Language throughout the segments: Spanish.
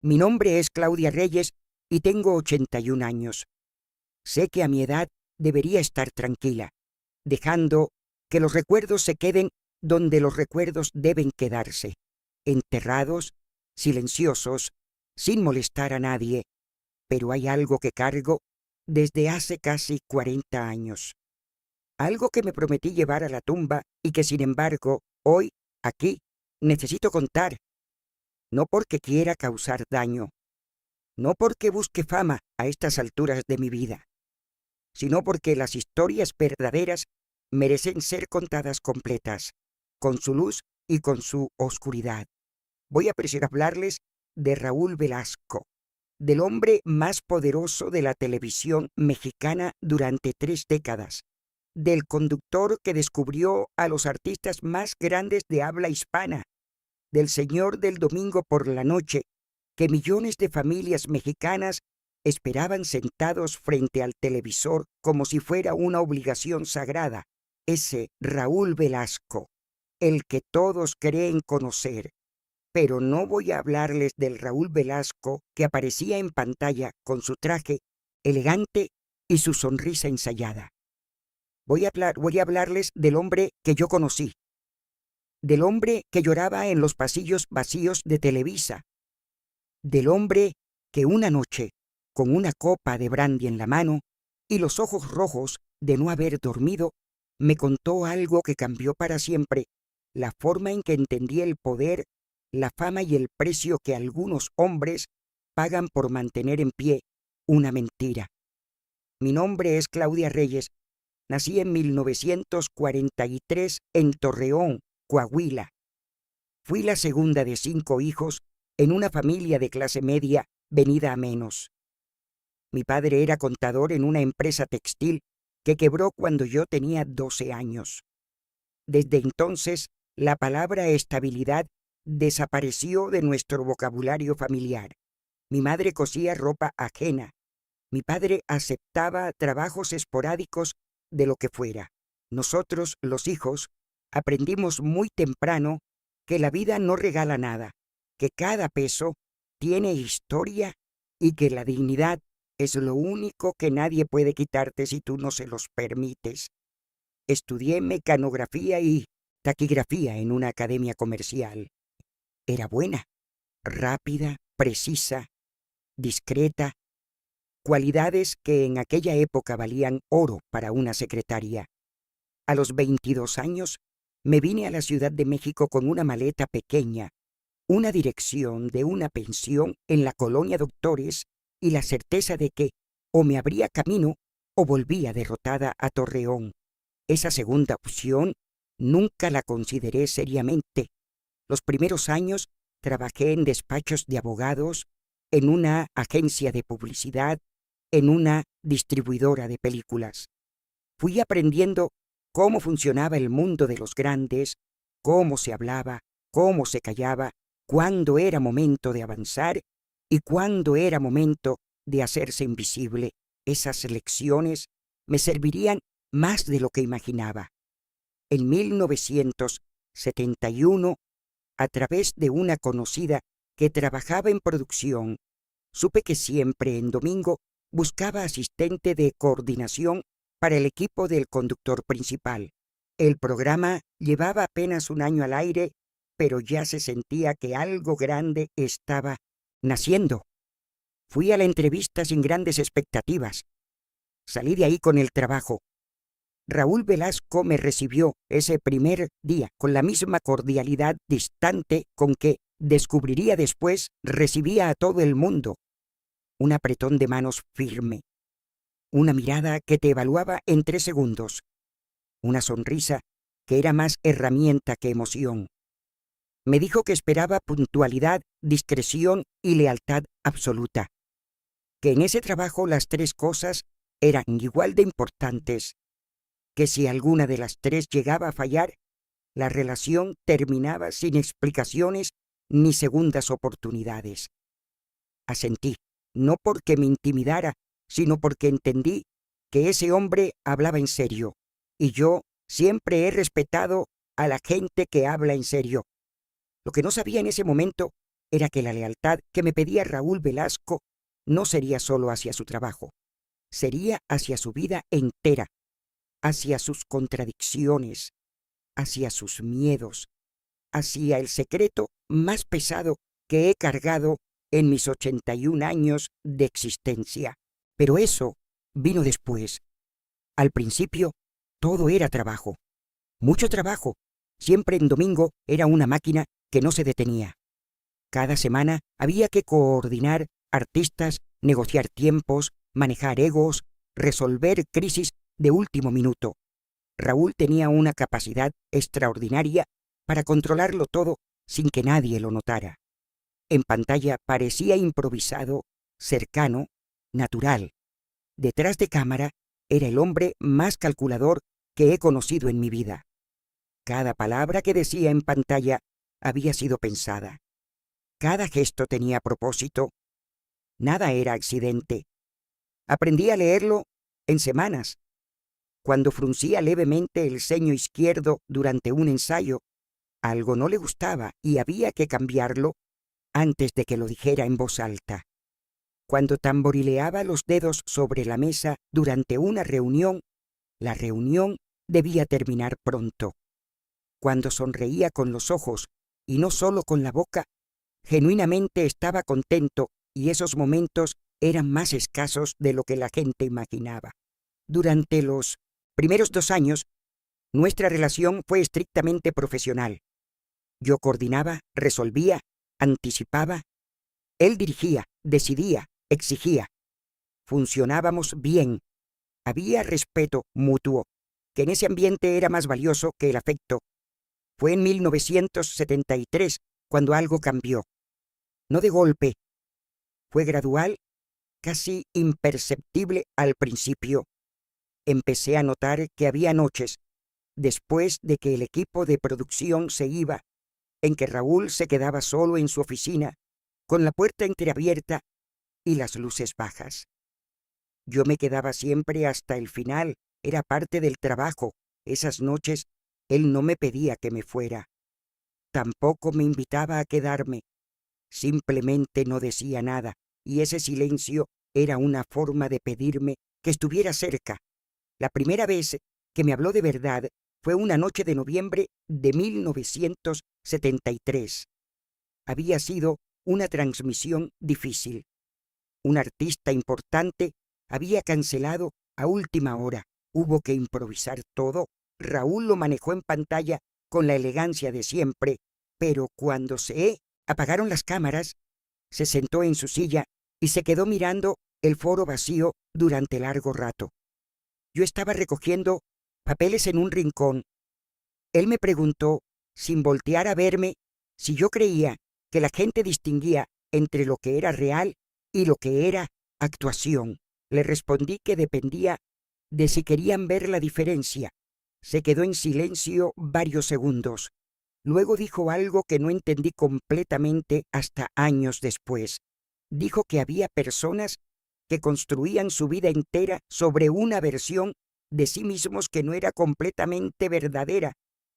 Mi nombre es Claudia Reyes y tengo 81 años. Sé que a mi edad debería estar tranquila, dejando que los recuerdos se queden donde los recuerdos deben quedarse, enterrados, silenciosos, sin molestar a nadie, pero hay algo que cargo desde hace casi 40 años. Algo que me prometí llevar a la tumba y que, sin embargo, hoy, aquí, necesito contar, no porque quiera causar daño, no porque busque fama a estas alturas de mi vida, sino porque las historias verdaderas merecen ser contadas completas, con su luz y con su oscuridad. Voy a hablarles de Raúl Velasco, del hombre más poderoso de la televisión mexicana durante 3 décadas, del conductor que descubrió a los artistas más grandes de habla hispana, del señor del domingo por la noche, que millones de familias mexicanas esperaban sentados frente al televisor como si fuera una obligación sagrada. Ese Raúl Velasco, el que todos creen conocer. Pero no voy a hablarles del Raúl Velasco que aparecía en pantalla con su traje elegante y su sonrisa ensayada. Voy a hablarles del hombre que yo conocí, del hombre que lloraba en los pasillos vacíos de Televisa, del hombre que una noche, con una copa de brandy en la mano y los ojos rojos de no haber dormido, me contó algo que cambió para siempre la forma en que entendí el poder, la fama y el precio que algunos hombres pagan por mantener en pie una mentira. Mi nombre es Claudia Reyes. Nací en 1943 en Torreón, Coahuila. Fui la segunda de 5 hijos en una familia de clase media venida a menos. Mi padre era contador en una empresa textil que quebró cuando yo tenía 12 años. Desde entonces, la palabra estabilidad desapareció de nuestro vocabulario familiar. Mi madre cosía ropa ajena. Mi padre aceptaba trabajos esporádicos de lo que fuera. Nosotros, los hijos, aprendimos muy temprano que la vida no regala nada, que cada peso tiene historia y que la dignidad es lo único que nadie puede quitarte si tú no se los permites. Estudié mecanografía y taquigrafía en una academia comercial. Era buena, rápida, precisa, discreta, cualidades que en aquella época valían oro para una secretaria. A los 22 años me vine a la Ciudad de México con una maleta pequeña, una dirección de una pensión en la colonia Doctores y la certeza de que o me abría camino o volvía derrotada a Torreón. Esa segunda opción nunca la consideré seriamente. Los primeros años trabajé en despachos de abogados, en una agencia de publicidad, en una distribuidora de películas. Fui aprendiendo cómo funcionaba el mundo de los grandes, cómo se hablaba, cómo se callaba, cuándo era momento de avanzar y cuándo era momento de hacerse invisible. Esas lecciones me servirían más de lo que imaginaba. En 1971, a través de una conocida que trabajaba en producción, supe que siempre en domingo buscaba asistente de coordinación para el equipo del conductor principal. El programa llevaba apenas un año al aire, pero ya se sentía que algo grande estaba naciendo. Fui a la entrevista sin grandes expectativas. Salí de ahí con el trabajo. Raúl Velasco me recibió ese primer día con la misma cordialidad distante con que, descubriría después, recibía a todo el mundo. Un apretón de manos firme, una mirada que te evaluaba en 3 segundos, una sonrisa que era más herramienta que emoción. Me dijo que esperaba puntualidad, discreción y lealtad absoluta, que en ese trabajo las 3 cosas eran igual de importantes, que si alguna de las 3 llegaba a fallar, la relación terminaba sin explicaciones ni segundas oportunidades. Asentí, no porque me intimidara, sino porque entendí que ese hombre hablaba en serio, y yo siempre he respetado a la gente que habla en serio. Lo que no sabía en ese momento era que la lealtad que me pedía Raúl Velasco no sería solo hacia su trabajo, sería hacia su vida entera, hacia sus contradicciones, hacia sus miedos, hacia el secreto más pesado que he cargado en mis 81 años de existencia. Pero eso vino después. Al principio, todo era trabajo, mucho trabajo. Siempre en domingo era una máquina que no se detenía. Cada semana había que coordinar artistas, negociar tiempos, manejar egos, resolver crisis de último minuto. Raúl tenía una capacidad extraordinaria para controlarlo todo sin que nadie lo notara. En pantalla parecía improvisado, cercano, natural. Detrás de cámara era el hombre más calculador que he conocido en mi vida. Cada palabra que decía en pantalla había sido pensada. Cada gesto tenía propósito. Nada era accidente. Aprendí a leerlo en semanas. Cuando fruncía levemente el ceño izquierdo durante un ensayo, algo no le gustaba y había que cambiarlo antes de que lo dijera en voz alta. Cuando tamborileaba los dedos sobre la mesa durante una reunión, la reunión debía terminar pronto. Cuando sonreía con los ojos y no solo con la boca, genuinamente estaba contento y esos momentos eran más escasos de lo que la gente imaginaba. Durante los primeros 2 años, nuestra relación fue estrictamente profesional. Yo coordinaba, resolvía, anticipaba. Él dirigía, decidía, exigía. Funcionábamos bien. Había respeto mutuo, que en ese ambiente era más valioso que el afecto. Fue en 1973 cuando algo cambió. No de golpe. Fue gradual, casi imperceptible al principio. Empecé a notar que había noches, después de que el equipo de producción se iba, en que Raúl se quedaba solo en su oficina, con la puerta entreabierta y las luces bajas. Yo me quedaba siempre hasta el final, era parte del trabajo. Esas noches él no me pedía que me fuera. Tampoco me invitaba a quedarme. Simplemente no decía nada, y ese silencio era una forma de pedirme que estuviera cerca. La primera vez que me habló de verdad fue una noche de noviembre de 1973. Había sido una transmisión difícil. Un artista importante había cancelado a última hora. Hubo que improvisar todo. Raúl lo manejó en pantalla con la elegancia de siempre, pero cuando se apagaron las cámaras, se sentó en su silla y se quedó mirando el foro vacío durante largo rato. Yo estaba recogiendo papeles en un rincón. Él me preguntó, sin voltear a verme, si yo creía que la gente distinguía entre lo que era real y lo que era actuación. Le respondí que dependía de si querían ver la diferencia. Se quedó en silencio varios segundos. Luego dijo algo que no entendí completamente hasta años después. Dijo que había personas que construían su vida entera sobre una versión de sí mismos que no era completamente verdadera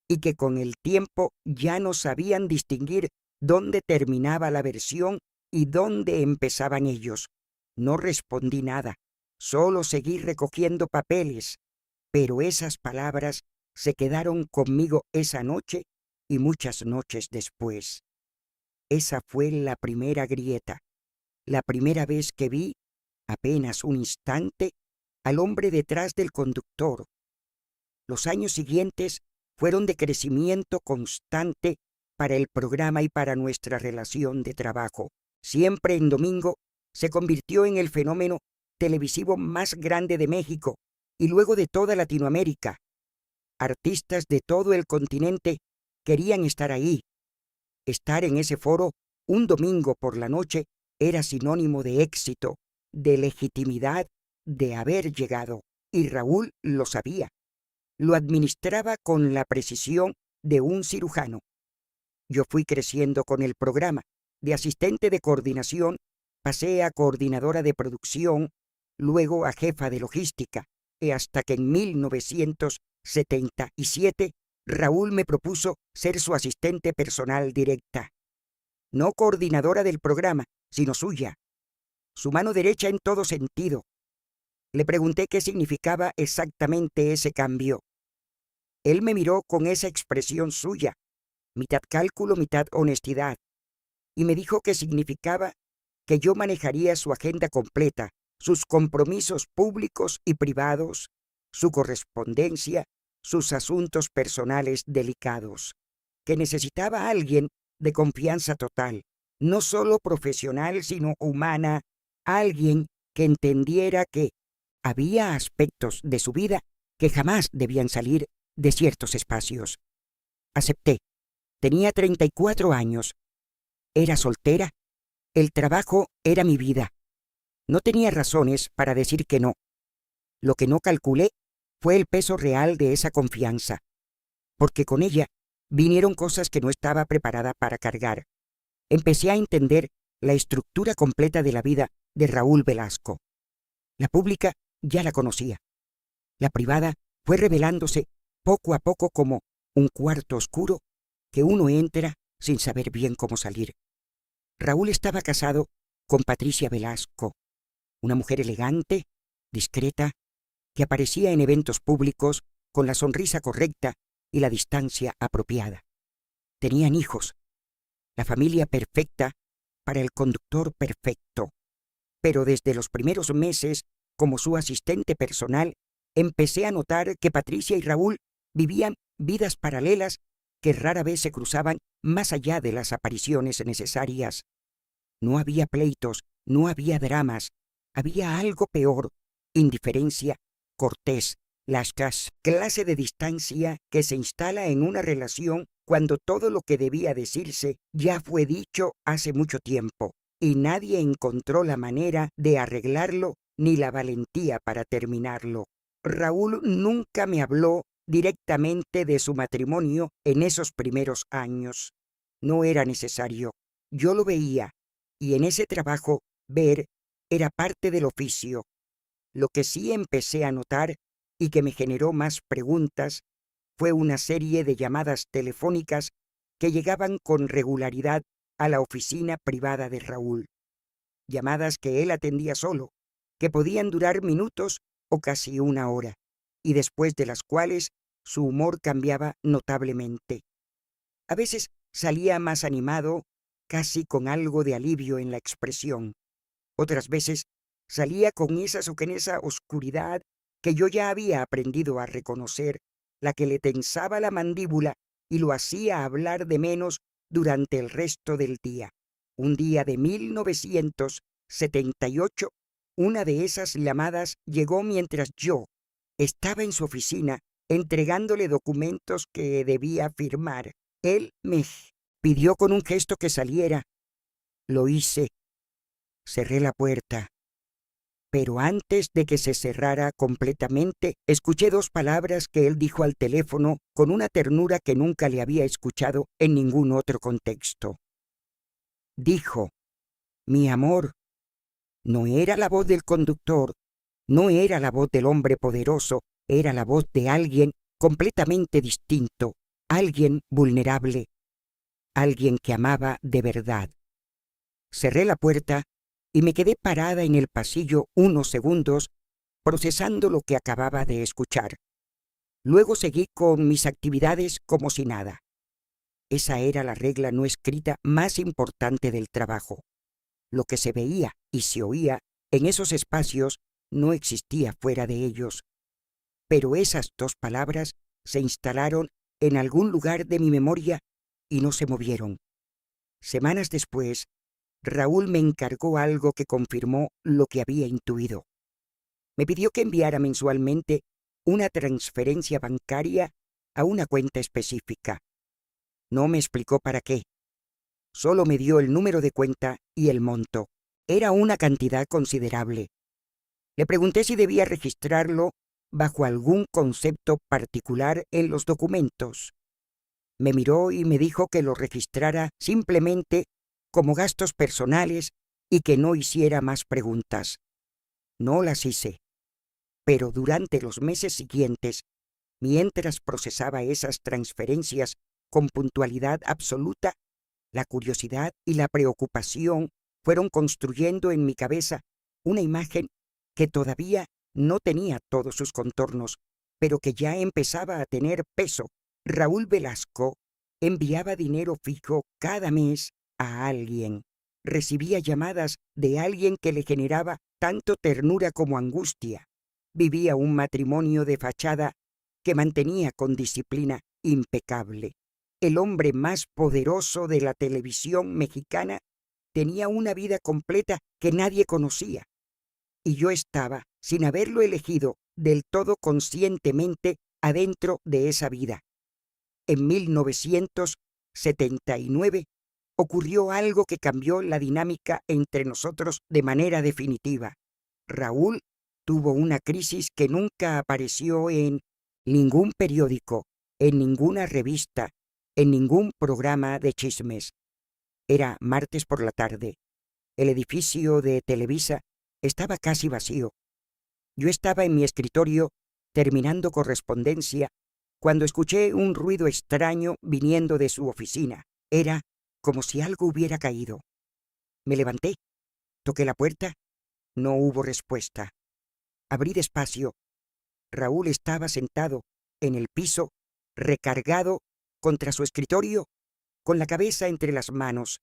y que con el tiempo ya no sabían distinguir dónde terminaba la versión y dónde empezaban ellos. No respondí nada, solo seguí recogiendo papeles, pero esas palabras se quedaron conmigo esa noche y muchas noches después. Esa fue la primera grieta, la primera vez que vi, apenas un instante, al hombre detrás del conductor. Los años siguientes fueron de crecimiento constante para el programa y para nuestra relación de trabajo. Siempre en domingo se convirtió en el fenómeno televisivo más grande de México y luego de toda Latinoamérica. Artistas de todo el continente querían estar ahí. Estar en ese foro un domingo por la noche era sinónimo de éxito, de legitimidad, de haber llegado. Y Raúl lo sabía. Lo administraba con la precisión de un cirujano. Yo fui creciendo con el programa. De asistente de coordinación pasé a coordinadora de producción, luego a jefa de logística, y hasta que en 1977 Raúl me propuso ser su asistente personal directa. no coordinadora del programa, sino suya, su mano derecha en todo sentido. Le pregunté qué significaba exactamente ese cambio. Él me miró con esa expresión suya, mitad cálculo, mitad honestidad, y me dijo que significaba que yo manejaría su agenda completa, sus compromisos públicos y privados, su correspondencia, sus asuntos personales delicados, que necesitaba a alguien de confianza total, no solo profesional, sino humana, alguien que entendiera que había aspectos de su vida que jamás debían salir de ciertos espacios. Acepté. Tenía 34 años. Era soltera. El trabajo era mi vida. No tenía razones para decir que no. Lo que no calculé fue el peso real de esa confianza, porque con ella vinieron cosas que no estaba preparada para cargar. Empecé a entender la estructura completa de la vida de Raúl Velasco. La pública ya la conocía. La privada fue revelándose poco a poco como un cuarto oscuro que uno entra sin saber bien cómo salir. Raúl estaba casado con Patricia Velasco, una mujer elegante, discreta, que aparecía en eventos públicos con la sonrisa correcta y la distancia apropiada. Tenían hijos, la familia perfecta para el conductor perfecto. Pero desde los primeros meses, como su asistente personal, empecé a notar que Patricia y Raúl vivían vidas paralelas que rara vez se cruzaban más allá de las apariciones necesarias. No había pleitos, no había dramas, había algo peor, indiferencia cortés, la clase de distancia que se instala en una relación cuando todo lo que debía decirse ya fue dicho hace mucho tiempo y nadie encontró la manera de arreglarlo ni la valentía para terminarlo. Raúl nunca me habló directamente de su matrimonio en esos primeros años. No era necesario. Yo lo veía, y en ese trabajo, ver era parte del oficio. Lo que sí empecé a notar y que me generó más preguntas fue una serie de llamadas telefónicas que llegaban con regularidad a la oficina privada de Raúl. Llamadas que él atendía solo, que podían durar minutos o casi una hora, y después de las cuales su humor cambiaba notablemente. A veces salía más animado, casi con algo de alivio en la expresión. Otras veces salía con con esa oscuridad que yo ya había aprendido a reconocer, la que le tensaba la mandíbula y lo hacía hablar de menos durante el resto del día. Un día de 1978, una de esas llamadas llegó mientras yo estaba en su oficina entregándole documentos que debía firmar. Él me pidió con un gesto que saliera. Lo hice. Cerré la puerta. Pero antes de que se cerrara completamente, escuché dos palabras que él dijo al teléfono con una ternura que nunca le había escuchado en ningún otro contexto. Dijo, mi amor. No era la voz del conductor, no era la voz del hombre poderoso, era la voz de alguien completamente distinto, alguien vulnerable, alguien que amaba de verdad. Cerré la puerta y me quedé parada en el pasillo unos segundos, procesando lo que acababa de escuchar. Luego seguí con mis actividades como si nada. Esa era la regla no escrita más importante del trabajo. Lo que se veía y se oía en esos espacios no existía fuera de ellos. Pero esas dos palabras se instalaron en algún lugar de mi memoria y no se movieron. Semanas después, Raúl me encargó algo que confirmó lo que había intuido. Me pidió que enviara mensualmente una transferencia bancaria a una cuenta específica. No me explicó para qué. Solo me dio el número de cuenta y el monto. Era una cantidad considerable. Le pregunté si debía registrarlo bajo algún concepto particular en los documentos. Me miró y me dijo que lo registrara simplemente como gastos personales y que no hiciera más preguntas. No las hice. Pero durante los meses siguientes, mientras procesaba esas transferencias con puntualidad absoluta, La curiosidad y la preocupación fueron construyendo en mi cabeza una imagen que todavía no tenía todos sus contornos, pero que ya empezaba a tener peso. Raúl Velasco enviaba dinero fijo cada mes a alguien. Recibía llamadas de alguien que le generaba tanto ternura como angustia. Vivía un matrimonio de fachada que mantenía con disciplina impecable. El hombre más poderoso de la televisión mexicana tenía una vida completa que nadie conocía. Y yo estaba, sin haberlo elegido del todo conscientemente, adentro de esa vida. En 1979 ocurrió algo que cambió la dinámica entre nosotros de manera definitiva. Raúl tuvo una crisis que nunca apareció en ningún periódico, en ninguna revista, en ningún programa de chismes. Era martes por la tarde. El edificio de Televisa estaba casi vacío. Yo estaba en mi escritorio terminando correspondencia cuando escuché un ruido extraño viniendo de su oficina. Era como si algo hubiera caído. Me levanté, toqué la puerta, no hubo respuesta. Abrí despacio. Raúl estaba sentado en el piso, recargado contra su escritorio, con la cabeza entre las manos.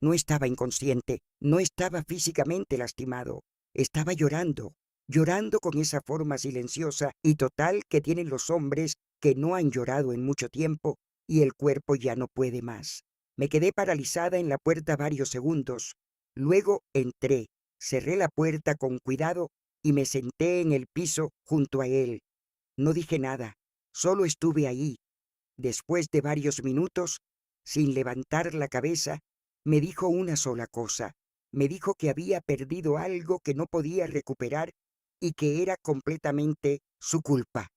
No estaba inconsciente, no estaba físicamente lastimado, estaba llorando, llorando con esa forma silenciosa y total que tienen los hombres que no han llorado en mucho tiempo y el cuerpo ya no puede más. Me quedé paralizada en la puerta varios segundos. Luego entré, cerré la puerta con cuidado y me senté en el piso junto a él. No dije nada, solo estuve ahí. Después de varios minutos, sin levantar la cabeza, me dijo una sola cosa. Me dijo que había perdido algo que no podía recuperar y que era completamente su culpa.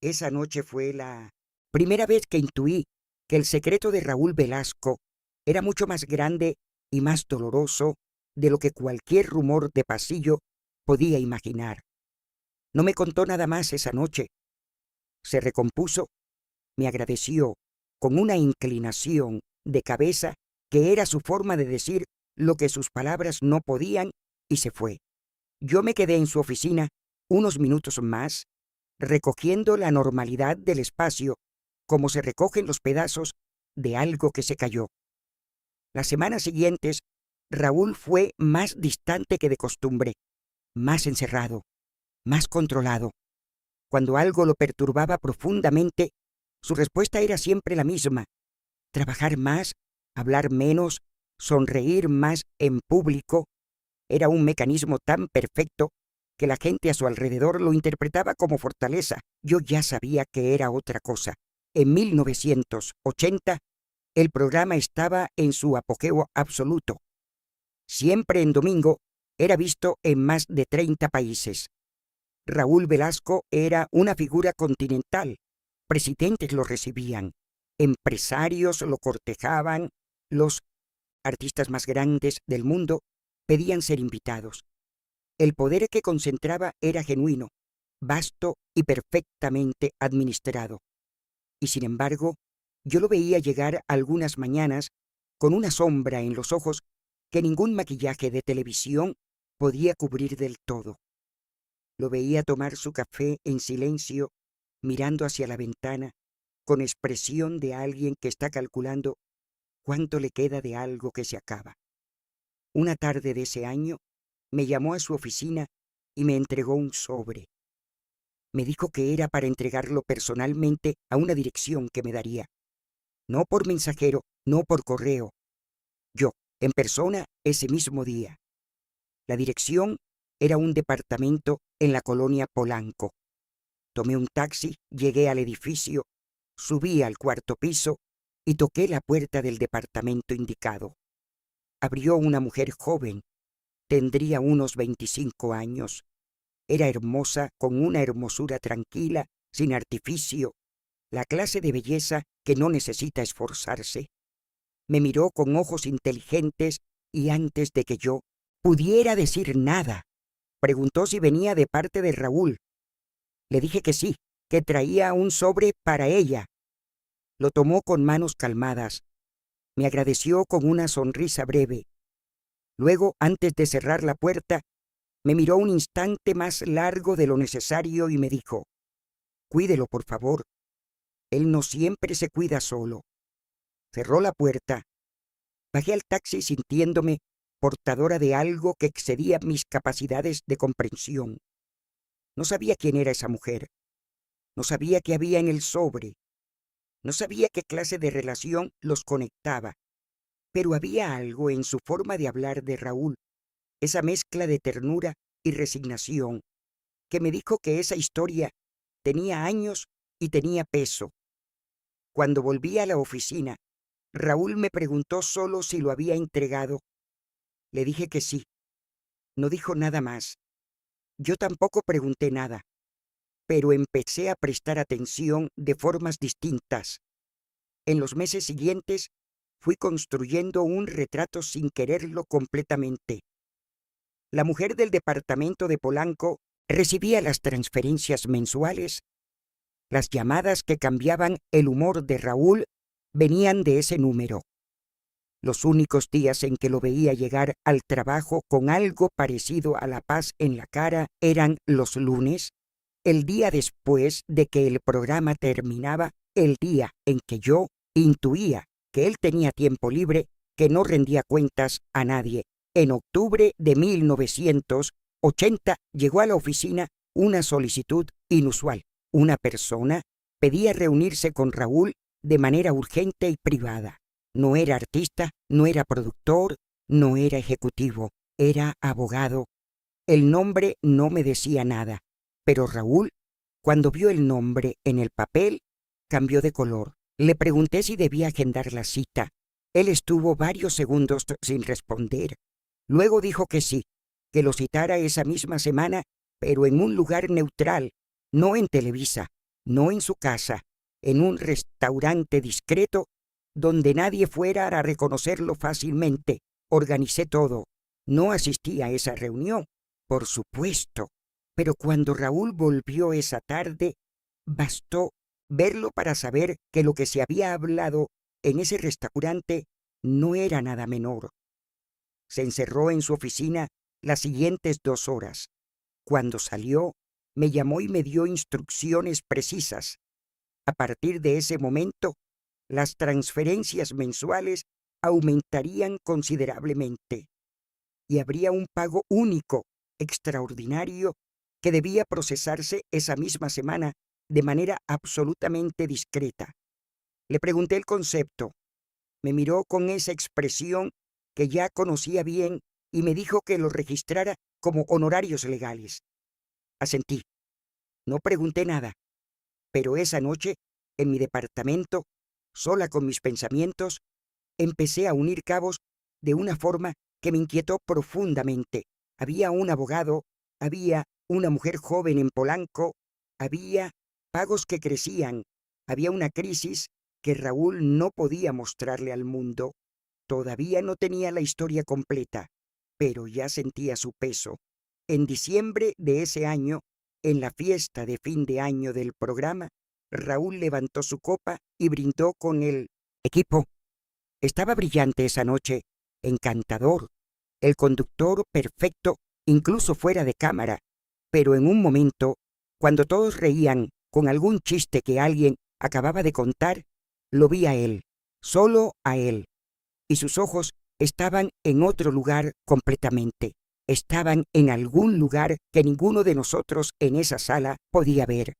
Esa noche fue la primera vez que intuí que el secreto de Raúl Velasco era mucho más grande y más doloroso de lo que cualquier rumor de pasillo podía imaginar. No me contó nada más esa noche. Se recompuso, me agradeció con una inclinación de cabeza que era su forma de decir lo que sus palabras no podían, y se fue. Yo me quedé en su oficina unos minutos más, recogiendo la normalidad del espacio, como se recogen los pedazos de algo que se cayó. Las semanas siguientes, Raúl fue más distante que de costumbre, más encerrado, más controlado. Cuando algo lo perturbaba profundamente, su respuesta era siempre la misma: trabajar más, hablar menos, sonreír más en público. Era un mecanismo tan perfecto que la gente a su alrededor lo interpretaba como fortaleza. Yo ya sabía que era otra cosa. En 1980, el programa estaba en su apogeo absoluto. Siempre en domingo era visto en más de 30 países. Raúl Velasco era una figura continental. Presidentes lo recibían, empresarios lo cortejaban, los artistas más grandes del mundo pedían ser invitados. El poder que concentraba era genuino, vasto y perfectamente administrado. Y sin embargo, yo lo veía llegar algunas mañanas con una sombra en los ojos que ningún maquillaje de televisión podía cubrir del todo. Lo veía tomar su café en silencio, mirando hacia la ventana, con expresión de alguien que está calculando cuánto le queda de algo que se acaba. Una tarde de ese año, me llamó a su oficina y me entregó un sobre. Me dijo que era para entregarlo personalmente a una dirección que me daría. No por mensajero, no por correo. Yo, en persona, ese mismo día. La dirección era un departamento en la colonia Polanco. Tomé un taxi, llegué al edificio, subí al cuarto piso y toqué la puerta del departamento indicado. Abrió una mujer joven. Tendría unos 25 años. Era hermosa, con una hermosura tranquila, sin artificio, la clase de belleza que no necesita esforzarse. Me miró con ojos inteligentes y antes de que yo pudiera decir nada, preguntó si venía de parte de Raúl. Le dije que sí, que traía un sobre para ella. Lo tomó con manos calmadas. Me agradeció con una sonrisa breve. Luego, antes de cerrar la puerta, me miró un instante más largo de lo necesario y me dijo: «Cuídelo, por favor. Él no siempre se cuida solo». Cerró la puerta. Bajé al taxi sintiéndome portadora de algo que excedía mis capacidades de comprensión. No sabía quién era esa mujer. No sabía qué había en el sobre. No sabía qué clase de relación los conectaba. Pero había algo en su forma de hablar de Raúl, esa mezcla de ternura y resignación, que me dijo que esa historia tenía años y tenía peso. Cuando volví a la oficina, Raúl me preguntó solo si lo había entregado. Le dije que sí. No dijo nada más. Yo tampoco pregunté nada, pero empecé a prestar atención de formas distintas. En los meses siguientes fui construyendo un retrato sin quererlo completamente. La mujer del departamento de Polanco recibía las transferencias mensuales. Las llamadas que cambiaban el humor de Raúl venían de ese número. Los únicos días en que lo veía llegar al trabajo con algo parecido a la paz en la cara eran los lunes, el día después de que el programa terminaba, el día en que yo intuía que él tenía tiempo libre, que no rendía cuentas a nadie. En octubre de 1980 llegó a la oficina una solicitud inusual. Una persona pedía reunirse con Raúl de manera urgente y privada. No era artista, no era productor, no era ejecutivo, era abogado. El nombre no me decía nada, pero Raúl, cuando vio el nombre en el papel, cambió de color. Le pregunté si debía agendar la cita. Él estuvo varios segundos sin responder. Luego dijo que sí, que lo citara esa misma semana, pero en un lugar neutral, no en Televisa, no en su casa, en un restaurante discreto donde nadie fuera a reconocerlo fácilmente. Organicé todo. No asistí a esa reunión, por supuesto, pero cuando Raúl volvió esa tarde, bastó verlo para saber que lo que se había hablado en ese restaurante no era nada menor. Se encerró en su oficina las siguientes 2 horas. Cuando salió, me llamó y me dio instrucciones precisas. A partir de ese momento, las transferencias mensuales aumentarían considerablemente y habría un pago único, extraordinario, que debía procesarse esa misma semana de manera absolutamente discreta. Le pregunté el concepto. Me miró con esa expresión que ya conocía bien y me dijo que lo registrara como honorarios legales. Asentí. No pregunté nada, pero esa noche, en mi departamento, sola con mis pensamientos, empecé a unir cabos de una forma que me inquietó profundamente. Había un abogado, había una mujer joven en Polanco, había pagos que crecían, había una crisis que Raúl no podía mostrarle al mundo. Todavía no tenía la historia completa, pero ya sentía su peso. En diciembre de ese año, en la fiesta de fin de año del programa, Raúl levantó su copa y brindó con el equipo. Estaba brillante esa noche, encantador, el conductor perfecto, incluso fuera de cámara, pero en un momento, cuando todos reían con algún chiste que alguien acababa de contar, lo vi a él, solo a él, y sus ojos estaban en otro lugar completamente. Estaban en algún lugar que ninguno de nosotros en esa sala podía ver.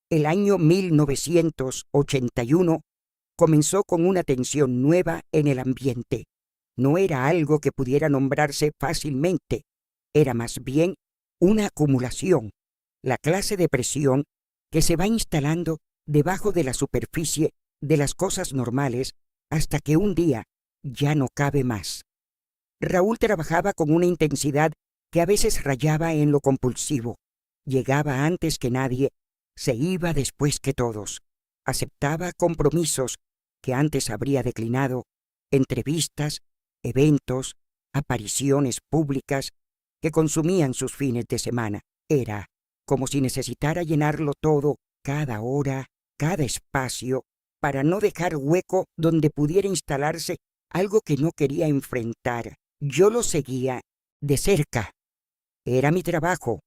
El año 1981 comenzó con una tensión nueva en el ambiente. No era algo que pudiera nombrarse fácilmente, era más bien una acumulación, la clase de presión que se va instalando debajo de la superficie de las cosas normales hasta que un día ya no cabe más. Raúl trabajaba con una intensidad que a veces rayaba en lo compulsivo. Llegaba antes que nadie, se iba después que todos. Aceptaba compromisos que antes habría declinado, entrevistas, eventos, apariciones públicas que consumían sus fines de semana. Era como si necesitara llenarlo todo, cada hora, cada espacio, para no dejar hueco donde pudiera instalarse algo que no quería enfrentar. Yo lo seguía de cerca. Era mi trabajo,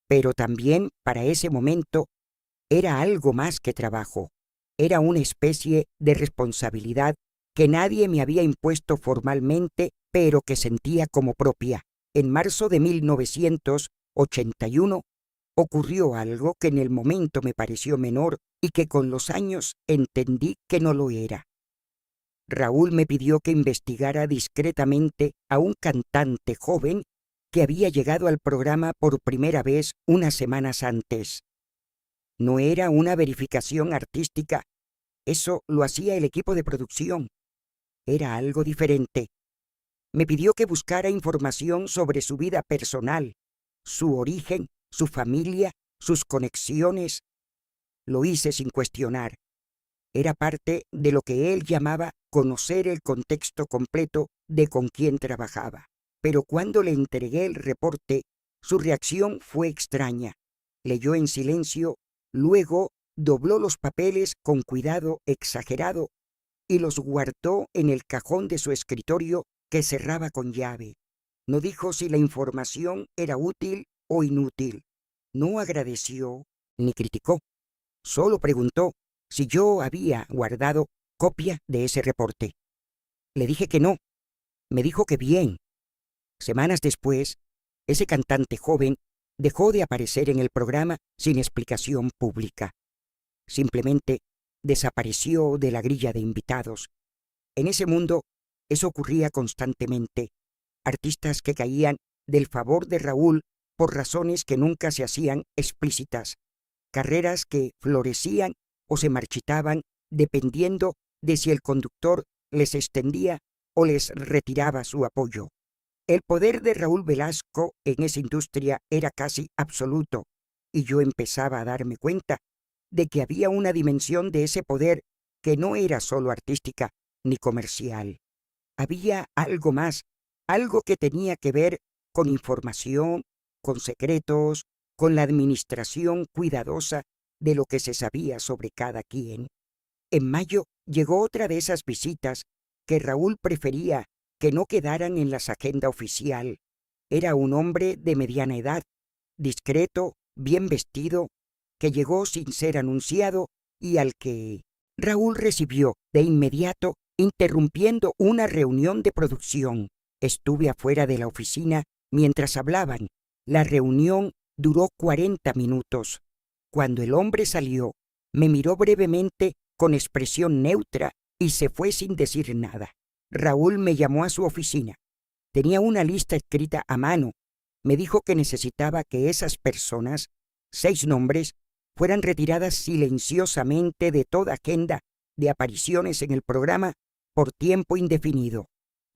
pero también para ese momento era algo más que trabajo. Era una especie de responsabilidad que nadie me había impuesto formalmente, pero que sentía como propia. En marzo de 1981 ocurrió algo que en el momento me pareció menor y que con los años entendí que no lo era. Raúl me pidió que investigara discretamente a un cantante joven que había llegado al programa por primera vez unas semanas antes. No era una verificación artística, eso lo hacía el equipo de producción. Era algo diferente. Me pidió que buscara información sobre su vida personal, su origen, su familia, sus conexiones. Lo hice sin cuestionar. Era parte de lo que él llamaba conocer el contexto completo de con quién trabajaba. Pero cuando le entregué el reporte, su reacción fue extraña. Leyó en silencio, luego dobló los papeles con cuidado exagerado y los guardó en el cajón de su escritorio que cerraba con llave. No dijo si la información era útil o inútil. No agradeció ni criticó. Solo preguntó si yo había guardado copia de ese reporte. Le dije que no. Me dijo que bien. Semanas después, ese cantante joven dejó de aparecer en el programa sin explicación pública. Simplemente desapareció de la grilla de invitados. En ese mundo, eso ocurría constantemente. Artistas que caían del favor de Raúl por razones que nunca se hacían explícitas. Carreras que florecían o se marchitaban dependiendo de si el conductor les extendía o les retiraba su apoyo. El poder de Raúl Velasco en esa industria era casi absoluto, y yo empezaba a darme cuenta de que había una dimensión de ese poder que no era solo artística ni comercial. Había algo más, algo que tenía que ver con información, con secretos, con la administración cuidadosa de lo que se sabía sobre cada quien. En mayo llegó otra de esas visitas que Raúl prefería que no quedaran en la agenda oficial. Era un hombre de mediana edad, discreto, bien vestido, que llegó sin ser anunciado y al que Raúl recibió de inmediato interrumpiendo una reunión de producción. Estuve afuera de la oficina mientras hablaban. La reunión duró 40 minutos. Cuando el hombre salió, me miró brevemente con expresión neutra y se fue sin decir nada. Raúl me llamó a su oficina. Tenía una lista escrita a mano. Me dijo que necesitaba que esas personas, 6 nombres, fueran retiradas silenciosamente de toda agenda de apariciones en el programa por tiempo indefinido,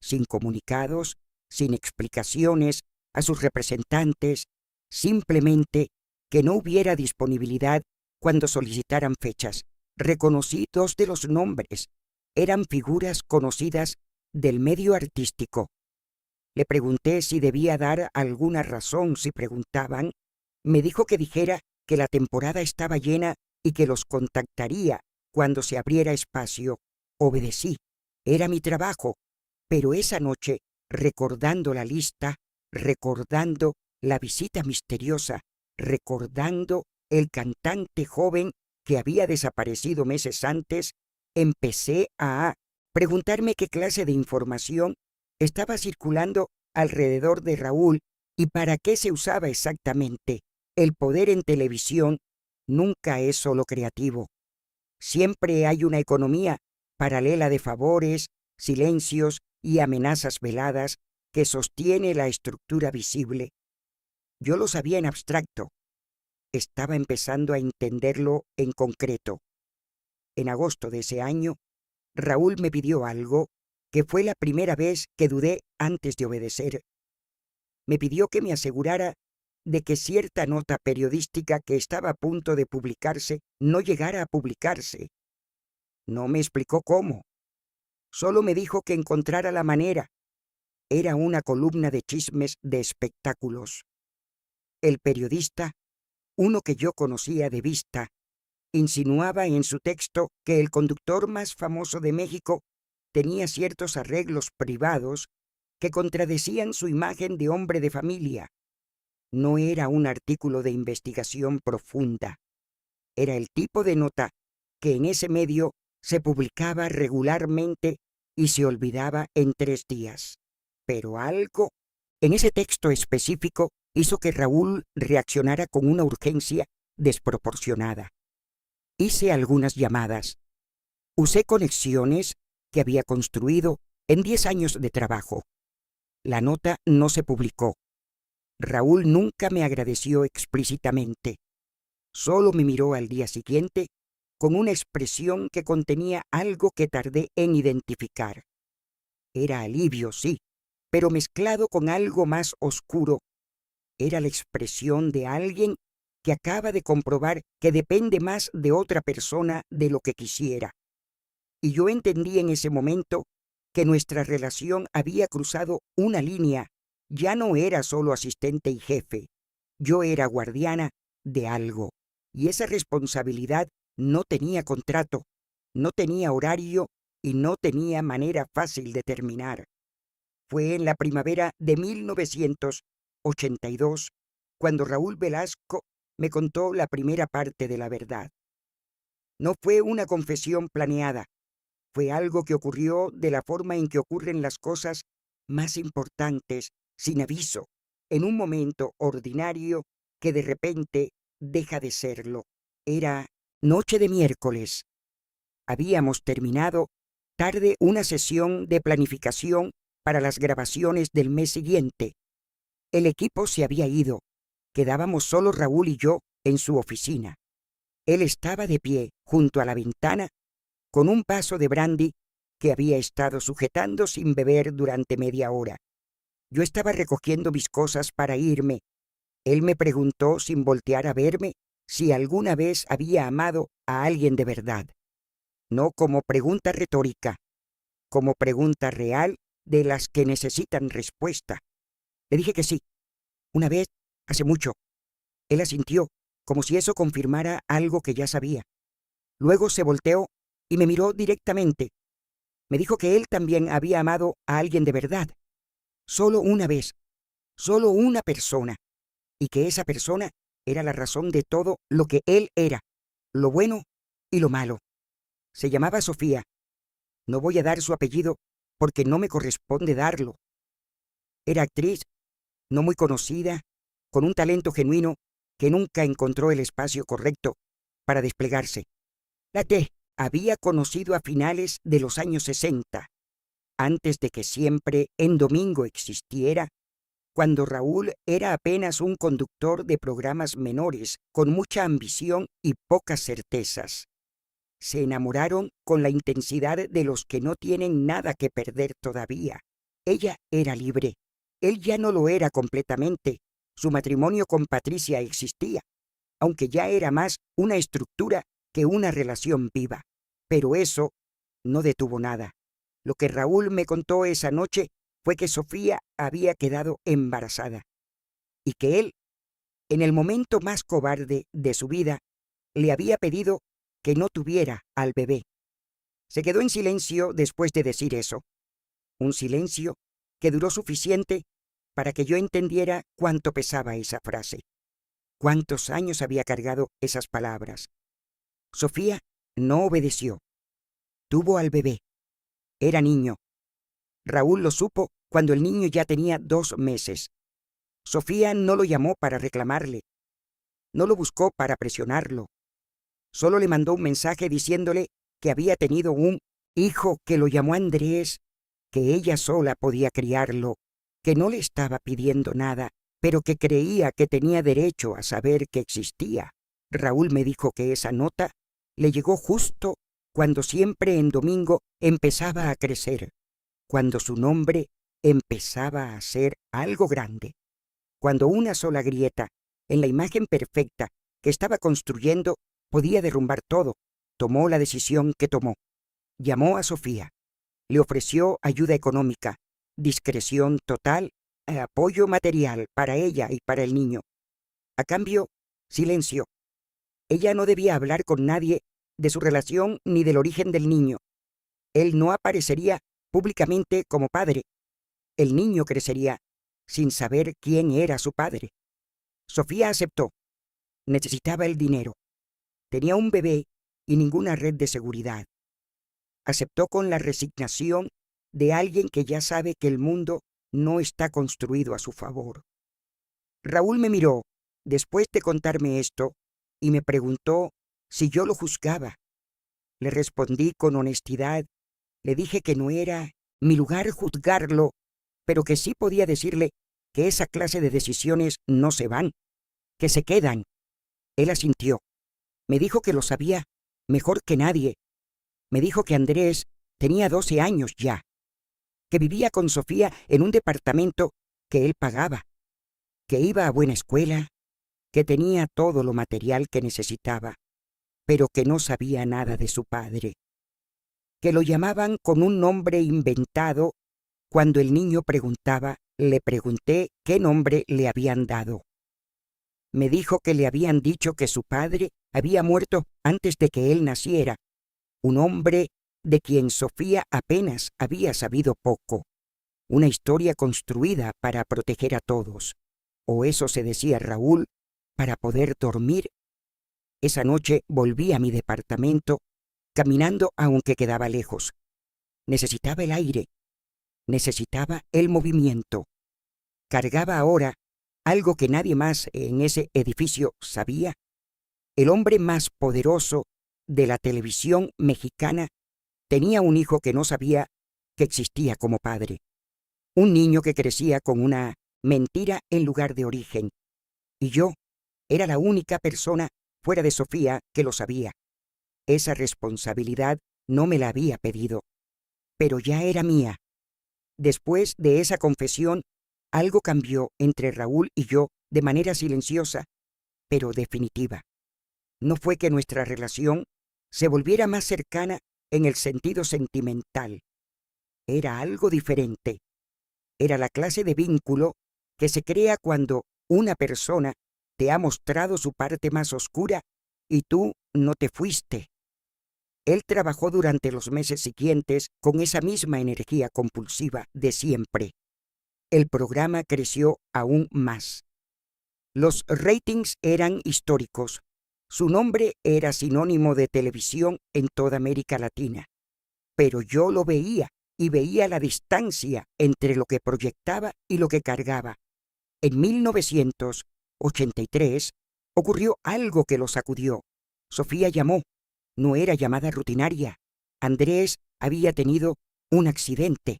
sin comunicados, sin explicaciones a sus representantes, simplemente que no hubiera disponibilidad cuando solicitaran fechas. Reconocí 2 de los nombres. Eran figuras conocidas del medio artístico. Le pregunté si debía dar alguna razón si preguntaban. Me dijo que dijera que la temporada estaba llena y que los contactaría cuando se abriera espacio. Obedecí. Era mi trabajo. Pero esa noche, recordando la lista, recordando la visita misteriosa, recordando el cantante joven que había desaparecido meses antes, empecé a preguntarme qué clase de información estaba circulando alrededor de Raúl y para qué se usaba exactamente. El poder en televisión nunca es solo creativo. Siempre hay una economía paralela de favores, silencios y amenazas veladas que sostiene la estructura visible. Yo lo sabía en abstracto. Estaba empezando a entenderlo en concreto. En agosto de ese año, Raúl me pidió algo que fue la primera vez que dudé antes de obedecer. Me pidió que me asegurara de que cierta nota periodística que estaba a punto de publicarse no llegara a publicarse. No me explicó cómo. Solo me dijo que encontrara la manera. Era una columna de chismes de espectáculos. El periodista, uno que yo conocía de vista, insinuaba en su texto que el conductor más famoso de México tenía ciertos arreglos privados que contradecían su imagen de hombre de familia. No era un artículo de investigación profunda. Era el tipo de nota que en ese medio se publicaba regularmente y se olvidaba en 3 días. Pero algo en ese texto específico hizo que Raúl reaccionara con una urgencia desproporcionada. Hice algunas llamadas. Usé conexiones que había construido en 10 años de trabajo. La nota no se publicó. Raúl nunca me agradeció explícitamente. Solo me miró al día siguiente con una expresión que contenía algo que tardé en identificar. Era alivio, sí, pero mezclado con algo más oscuro. Era la expresión de alguien que acaba de comprobar que depende más de otra persona de lo que quisiera. Y yo entendí en ese momento que nuestra relación había cruzado una línea. Ya no era solo asistente y jefe. Yo era guardiana de algo. Y esa responsabilidad no tenía contrato, no tenía horario y no tenía manera fácil de terminar. Fue en la primavera de 1982 cuando Raúl Velasco me contó la primera parte de la verdad. No fue una confesión planeada, fue algo que ocurrió de la forma en que ocurren las cosas más importantes, sin aviso, en un momento ordinario que de repente deja de serlo. Era noche de miércoles. Habíamos terminado tarde una sesión de planificación para las grabaciones del mes siguiente. El equipo se había ido. Quedábamos solo Raúl y yo en su oficina. Él estaba de pie junto a la ventana con un vaso de brandy que había estado sujetando sin beber durante media hora. Yo estaba recogiendo mis cosas para irme. Él me preguntó sin voltear a verme si alguna vez había amado a alguien de verdad. No como pregunta retórica, como pregunta real de las que necesitan respuesta. Le dije que sí. Una vez, hace mucho. Él asintió, como si eso confirmara algo que ya sabía. Luego se volteó y me miró directamente. Me dijo que él también había amado a alguien de verdad. Solo una vez, solo una persona. Y que esa persona era la razón de todo lo que él era, lo bueno y lo malo. Se llamaba Sofía. No voy a dar su apellido porque no me corresponde darlo. Era actriz, no muy conocida, con un talento genuino que nunca encontró el espacio correcto para desplegarse. La T había conocido a finales de los años 60, antes de que Siempre en Domingo existiera, cuando Raúl era apenas un conductor de programas menores, con mucha ambición y pocas certezas. Se enamoraron con la intensidad de los que no tienen nada que perder todavía. Ella era libre. Él ya no lo era completamente. Su matrimonio con Patricia existía, aunque ya era más una estructura que una relación viva. Pero eso no detuvo nada. Lo que Raúl me contó esa noche fue que Sofía había quedado embarazada y que él, en el momento más cobarde de su vida, le había pedido que no tuviera al bebé. Se quedó en silencio después de decir eso, un silencio que duró suficiente para que yo entendiera cuánto pesaba esa frase, cuántos años había cargado esas palabras. Sofía no obedeció. Tuvo al bebé. Era niño. Raúl lo supo cuando el niño ya tenía 2 meses. Sofía no lo llamó para reclamarle. No lo buscó para presionarlo. Solo le mandó un mensaje diciéndole que había tenido un hijo que lo llamó Andrés, que ella sola podía criarlo, que no le estaba pidiendo nada, pero que creía que tenía derecho a saber que existía. Raúl me dijo que esa nota le llegó justo cuando Siempre en Domingo empezaba a crecer, cuando su nombre empezaba a ser algo grande, cuando una sola grieta en la imagen perfecta que estaba construyendo podía derrumbar todo. Tomó la decisión que tomó. Llamó a Sofía. Le ofreció ayuda económica, discreción total, apoyo material para ella y para el niño. A cambio, silencio. Ella no debía hablar con nadie de su relación ni del origen del niño. Él no aparecería públicamente como padre. El niño crecería sin saber quién era su padre. Sofía aceptó. Necesitaba el dinero. Tenía un bebé y ninguna red de seguridad. Aceptó con la resignación de alguien que ya sabe que el mundo no está construido a su favor. Raúl me miró después de contarme esto y me preguntó si yo lo juzgaba. Le respondí con honestidad. Le dije que no era mi lugar juzgarlo, pero que sí podía decirle que esa clase de decisiones no se van, que se quedan. Él asintió. Me dijo que lo sabía mejor que nadie. Me dijo que Andrés tenía 12 años ya, que vivía con Sofía en un departamento que él pagaba, que iba a buena escuela, que tenía todo lo material que necesitaba, pero que no sabía nada de su padre, que lo llamaban con un nombre inventado. Cuando el niño preguntaba, le pregunté qué nombre le habían dado. Me dijo que le habían dicho que su padre había muerto antes de que él naciera, un hombre de quien Sofía apenas había sabido poco, una historia construida para proteger a todos, o eso se decía Raúl, para poder dormir. Esa noche volví a mi departamento, caminando aunque quedaba lejos. Necesitaba el aire, necesitaba el movimiento. Cargaba ahora algo que nadie más en ese edificio sabía. El hombre más poderoso de la televisión mexicana tenía un hijo que no sabía que existía como padre. Un niño que crecía con una mentira en lugar de origen. Y yo era la única persona fuera de Sofía que lo sabía. Esa responsabilidad no me la había pedido, pero ya era mía. Después de esa confesión, algo cambió entre Raúl y yo de manera silenciosa, pero definitiva. No fue que nuestra relación se volviera más cercana en el sentido sentimental. Era algo diferente. Era la clase de vínculo que se crea cuando una persona te ha mostrado su parte más oscura y tú no te fuiste. Él trabajó durante los meses siguientes con esa misma energía compulsiva de siempre. El programa creció aún más. Los ratings eran históricos. Su nombre era sinónimo de televisión en toda América Latina. Pero yo lo veía y veía la distancia entre lo que proyectaba y lo que cargaba. En 1983 ocurrió algo que lo sacudió. Sofía llamó. No era llamada rutinaria. Andrés había tenido un accidente,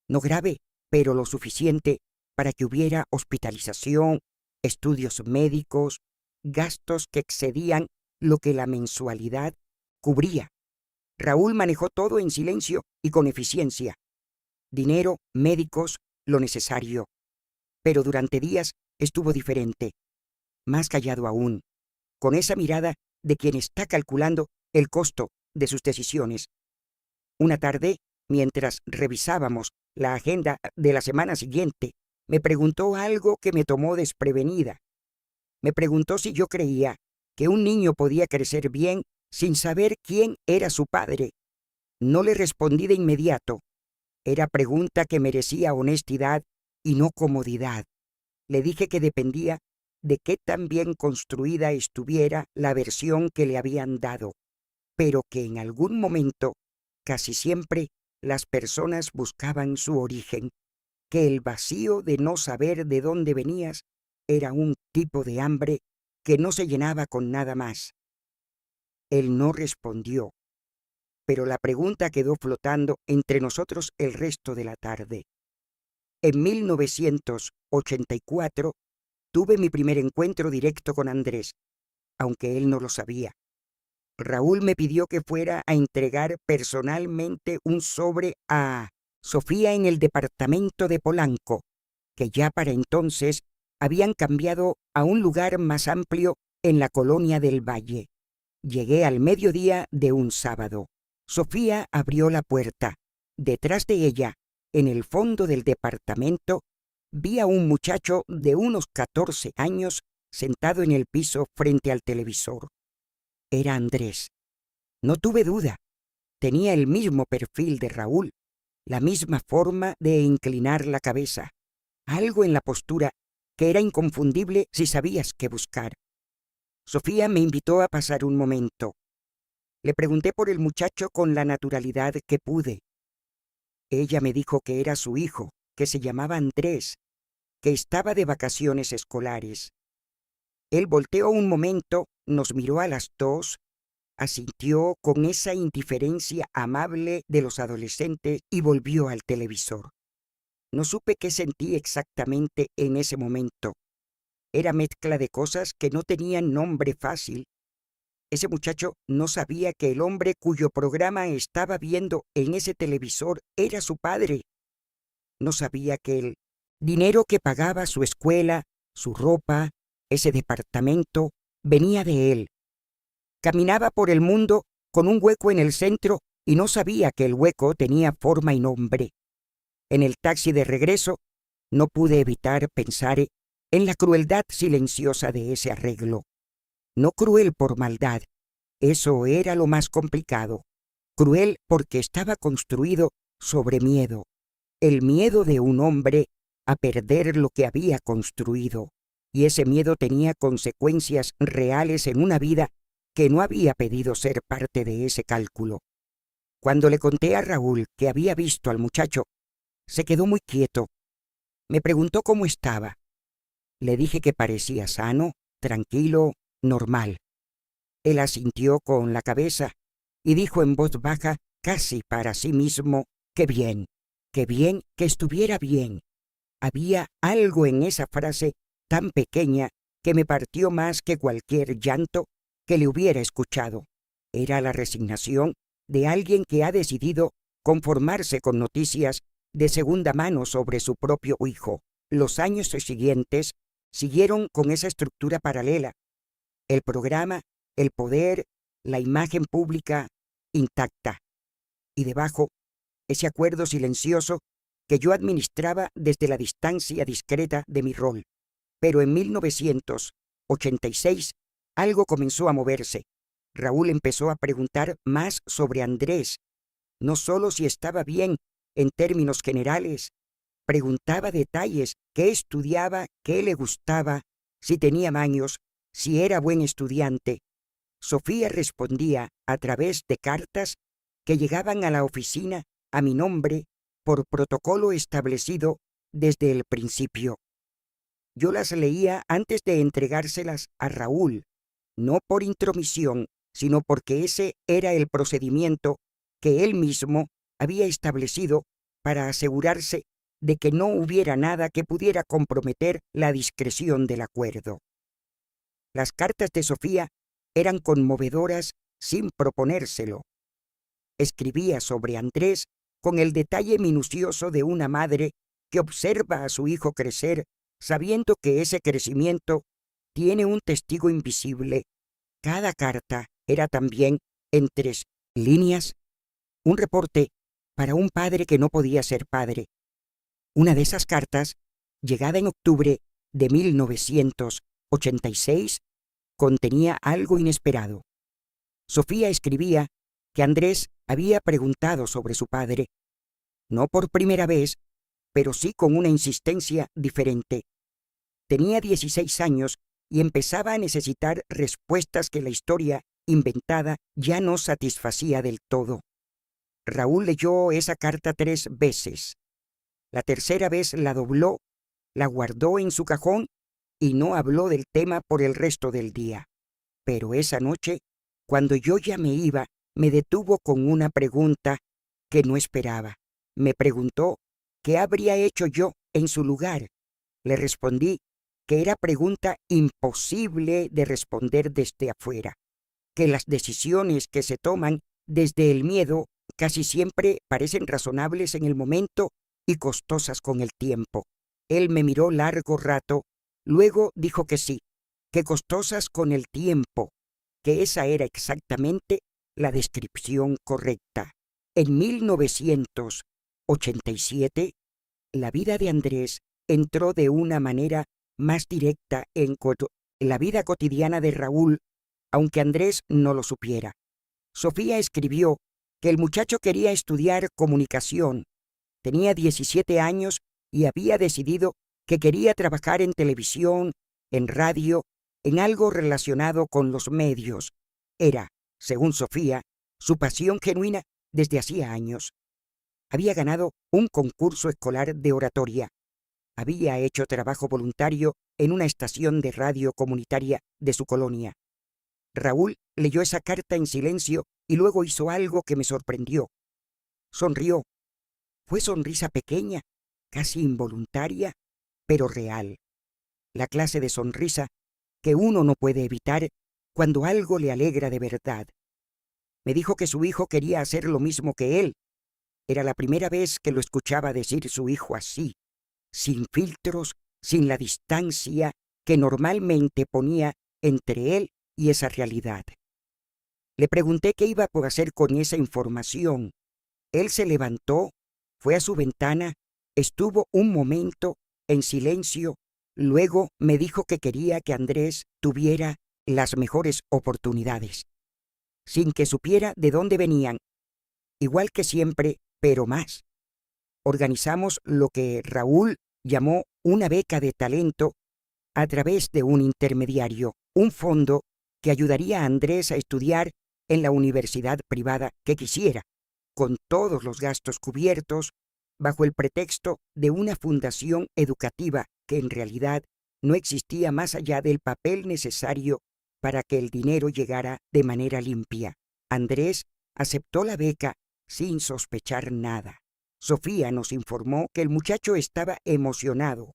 no grave, pero lo suficiente para que hubiera hospitalización, estudios médicos, gastos que excedían lo que la mensualidad cubría. Raúl manejó todo en silencio y con eficiencia. Dinero, médicos, lo necesario. Pero durante días estuvo diferente, más callado aún, con esa mirada de quien está calculando el costo de sus decisiones. Una tarde, mientras revisábamos la agenda de la semana siguiente, me preguntó algo que me tomó desprevenida. Me preguntó si yo creía que un niño podía crecer bien sin saber quién era su padre. No le respondí de inmediato. Era pregunta que merecía honestidad y no comodidad. Le dije que dependía de qué tan bien construida estuviera la versión que le habían dado, pero que en algún momento, casi siempre, las personas buscaban su origen, que el vacío de no saber de dónde venías era un tipo de hambre que no se llenaba con nada más. Él no respondió, pero la pregunta quedó flotando entre nosotros el resto de la tarde. En 1984 tuve mi primer encuentro directo con Andrés, aunque él no lo sabía. Raúl me pidió que fuera a entregar personalmente un sobre a Sofía en el departamento de Polanco, que ya para entonces habían cambiado a un lugar más amplio en la colonia del Valle. Llegué al mediodía de un sábado. Sofía abrió la puerta. Detrás de ella, en el fondo del departamento, vi a un muchacho de unos 14 años sentado en el piso frente al televisor. Era Andrés. No tuve duda. Tenía el mismo perfil de Raúl, la misma forma de inclinar la cabeza, algo en la postura que era inconfundible si sabías qué buscar. Sofía me invitó a pasar un momento. Le pregunté por el muchacho con la naturalidad que pude. Ella me dijo que era su hijo, que se llamaba Andrés, que estaba de vacaciones escolares. Él volteó un momento, nos miró a las dos, asintió con esa indiferencia amable de los adolescentes y volvió al televisor. No supe qué sentí exactamente en ese momento. Era mezcla de cosas que no tenían nombre fácil. Ese muchacho no sabía que el hombre cuyo programa estaba viendo en ese televisor era su padre. No sabía que el dinero que pagaba su escuela, su ropa, ese departamento, venía de él. Caminaba por el mundo con un hueco en el centro y no sabía que el hueco tenía forma y nombre. En el taxi de regreso, no pude evitar pensar en la crueldad silenciosa de ese arreglo. No cruel por maldad, eso era lo más complicado. Cruel porque estaba construido sobre miedo, el miedo de un hombre a perder lo que había construido, y ese miedo tenía consecuencias reales en una vida que no había pedido ser parte de ese cálculo. Cuando le conté a Raúl que había visto al muchacho, se quedó muy quieto. Me preguntó cómo estaba. Le dije que parecía sano, tranquilo, normal. Él asintió con la cabeza y dijo en voz baja, casi para sí mismo, que bien, que estuviera bien. Había algo en esa frase tan pequeña que me partió más que cualquier llanto que le hubiera escuchado. Era la resignación de alguien que ha decidido conformarse con noticias de segunda mano sobre su propio hijo. Los años siguientes siguieron con esa estructura paralela. El programa, el poder, la imagen pública intacta. Y debajo, ese acuerdo silencioso que yo administraba desde la distancia discreta de mi rol. Pero en 1986 algo comenzó a moverse. Raúl empezó a preguntar más sobre Andrés, no solo si estaba bien en términos generales, preguntaba detalles, qué estudiaba, qué le gustaba, si tenía maños, si era buen estudiante. Sofía respondía a través de cartas que llegaban a la oficina a mi nombre por protocolo establecido desde el principio. Yo las leía antes de entregárselas a Raúl, no por intromisión, sino porque ese era el procedimiento que él mismo había establecido para asegurarse de que no hubiera nada que pudiera comprometer la discreción del acuerdo. Las cartas de Sofía eran conmovedoras sin proponérselo. Escribía sobre Andrés con el detalle minucioso de una madre que observa a su hijo crecer, sabiendo que ese crecimiento tiene un testigo invisible. Cada carta era también, en 3 líneas, un reporte para un padre que no podía ser padre. Una de esas cartas, llegada en octubre de 1986, contenía algo inesperado. Sofía escribía que Andrés había preguntado sobre su padre, no por primera vez, pero sí con una insistencia diferente. Tenía 16 años y empezaba a necesitar respuestas que la historia inventada ya no satisfacía del todo. Raúl leyó esa carta 3 veces. La tercera vez la dobló, la guardó en su cajón y no habló del tema por el resto del día. Pero esa noche, cuando yo ya me iba, me detuvo con una pregunta que no esperaba. Me preguntó qué habría hecho yo en su lugar. Le respondí que era pregunta imposible de responder desde afuera, que las decisiones que se toman desde el miedo casi siempre parecen razonables en el momento y costosas con el tiempo. Él me miró largo rato, luego dijo que sí, que costosas con el tiempo, que esa era exactamente la descripción correcta. En 1987, la vida de Andrés entró de una manera más directa en la vida cotidiana de Raúl aunque Andrés no lo supiera. Sofía escribió que el muchacho quería estudiar comunicación. Tenía 17 años y había decidido que quería trabajar en televisión, en radio, en algo relacionado con los medios. Era, según Sofía, su pasión genuina desde hacía años. Había ganado un concurso escolar de oratoria. Había hecho trabajo voluntario en una estación de radio comunitaria de su colonia. Raúl leyó esa carta en silencio y luego hizo algo que me sorprendió. Sonrió. Fue sonrisa pequeña, casi involuntaria, pero real. La clase de sonrisa que uno no puede evitar cuando algo le alegra de verdad. Me dijo que su hijo quería hacer lo mismo que él. Era la primera vez que lo escuchaba decir su hijo así, sin filtros, sin la distancia que normalmente ponía entre él y esa realidad. Le pregunté qué iba a hacer con esa información. Él se levantó, fue a su ventana, estuvo un momento en silencio, luego me dijo que quería que Andrés tuviera las mejores oportunidades, sin que supiera de dónde venían, igual que siempre, pero más. Organizamos lo que Raúl llamó una beca de talento a través de un intermediario, un fondo que ayudaría a Andrés a estudiar en la universidad privada que quisiera, con todos los gastos cubiertos, bajo el pretexto de una fundación educativa que en realidad no existía más allá del papel necesario para que el dinero llegara de manera limpia. Andrés aceptó la beca sin sospechar nada. Sofía nos informó que el muchacho estaba emocionado,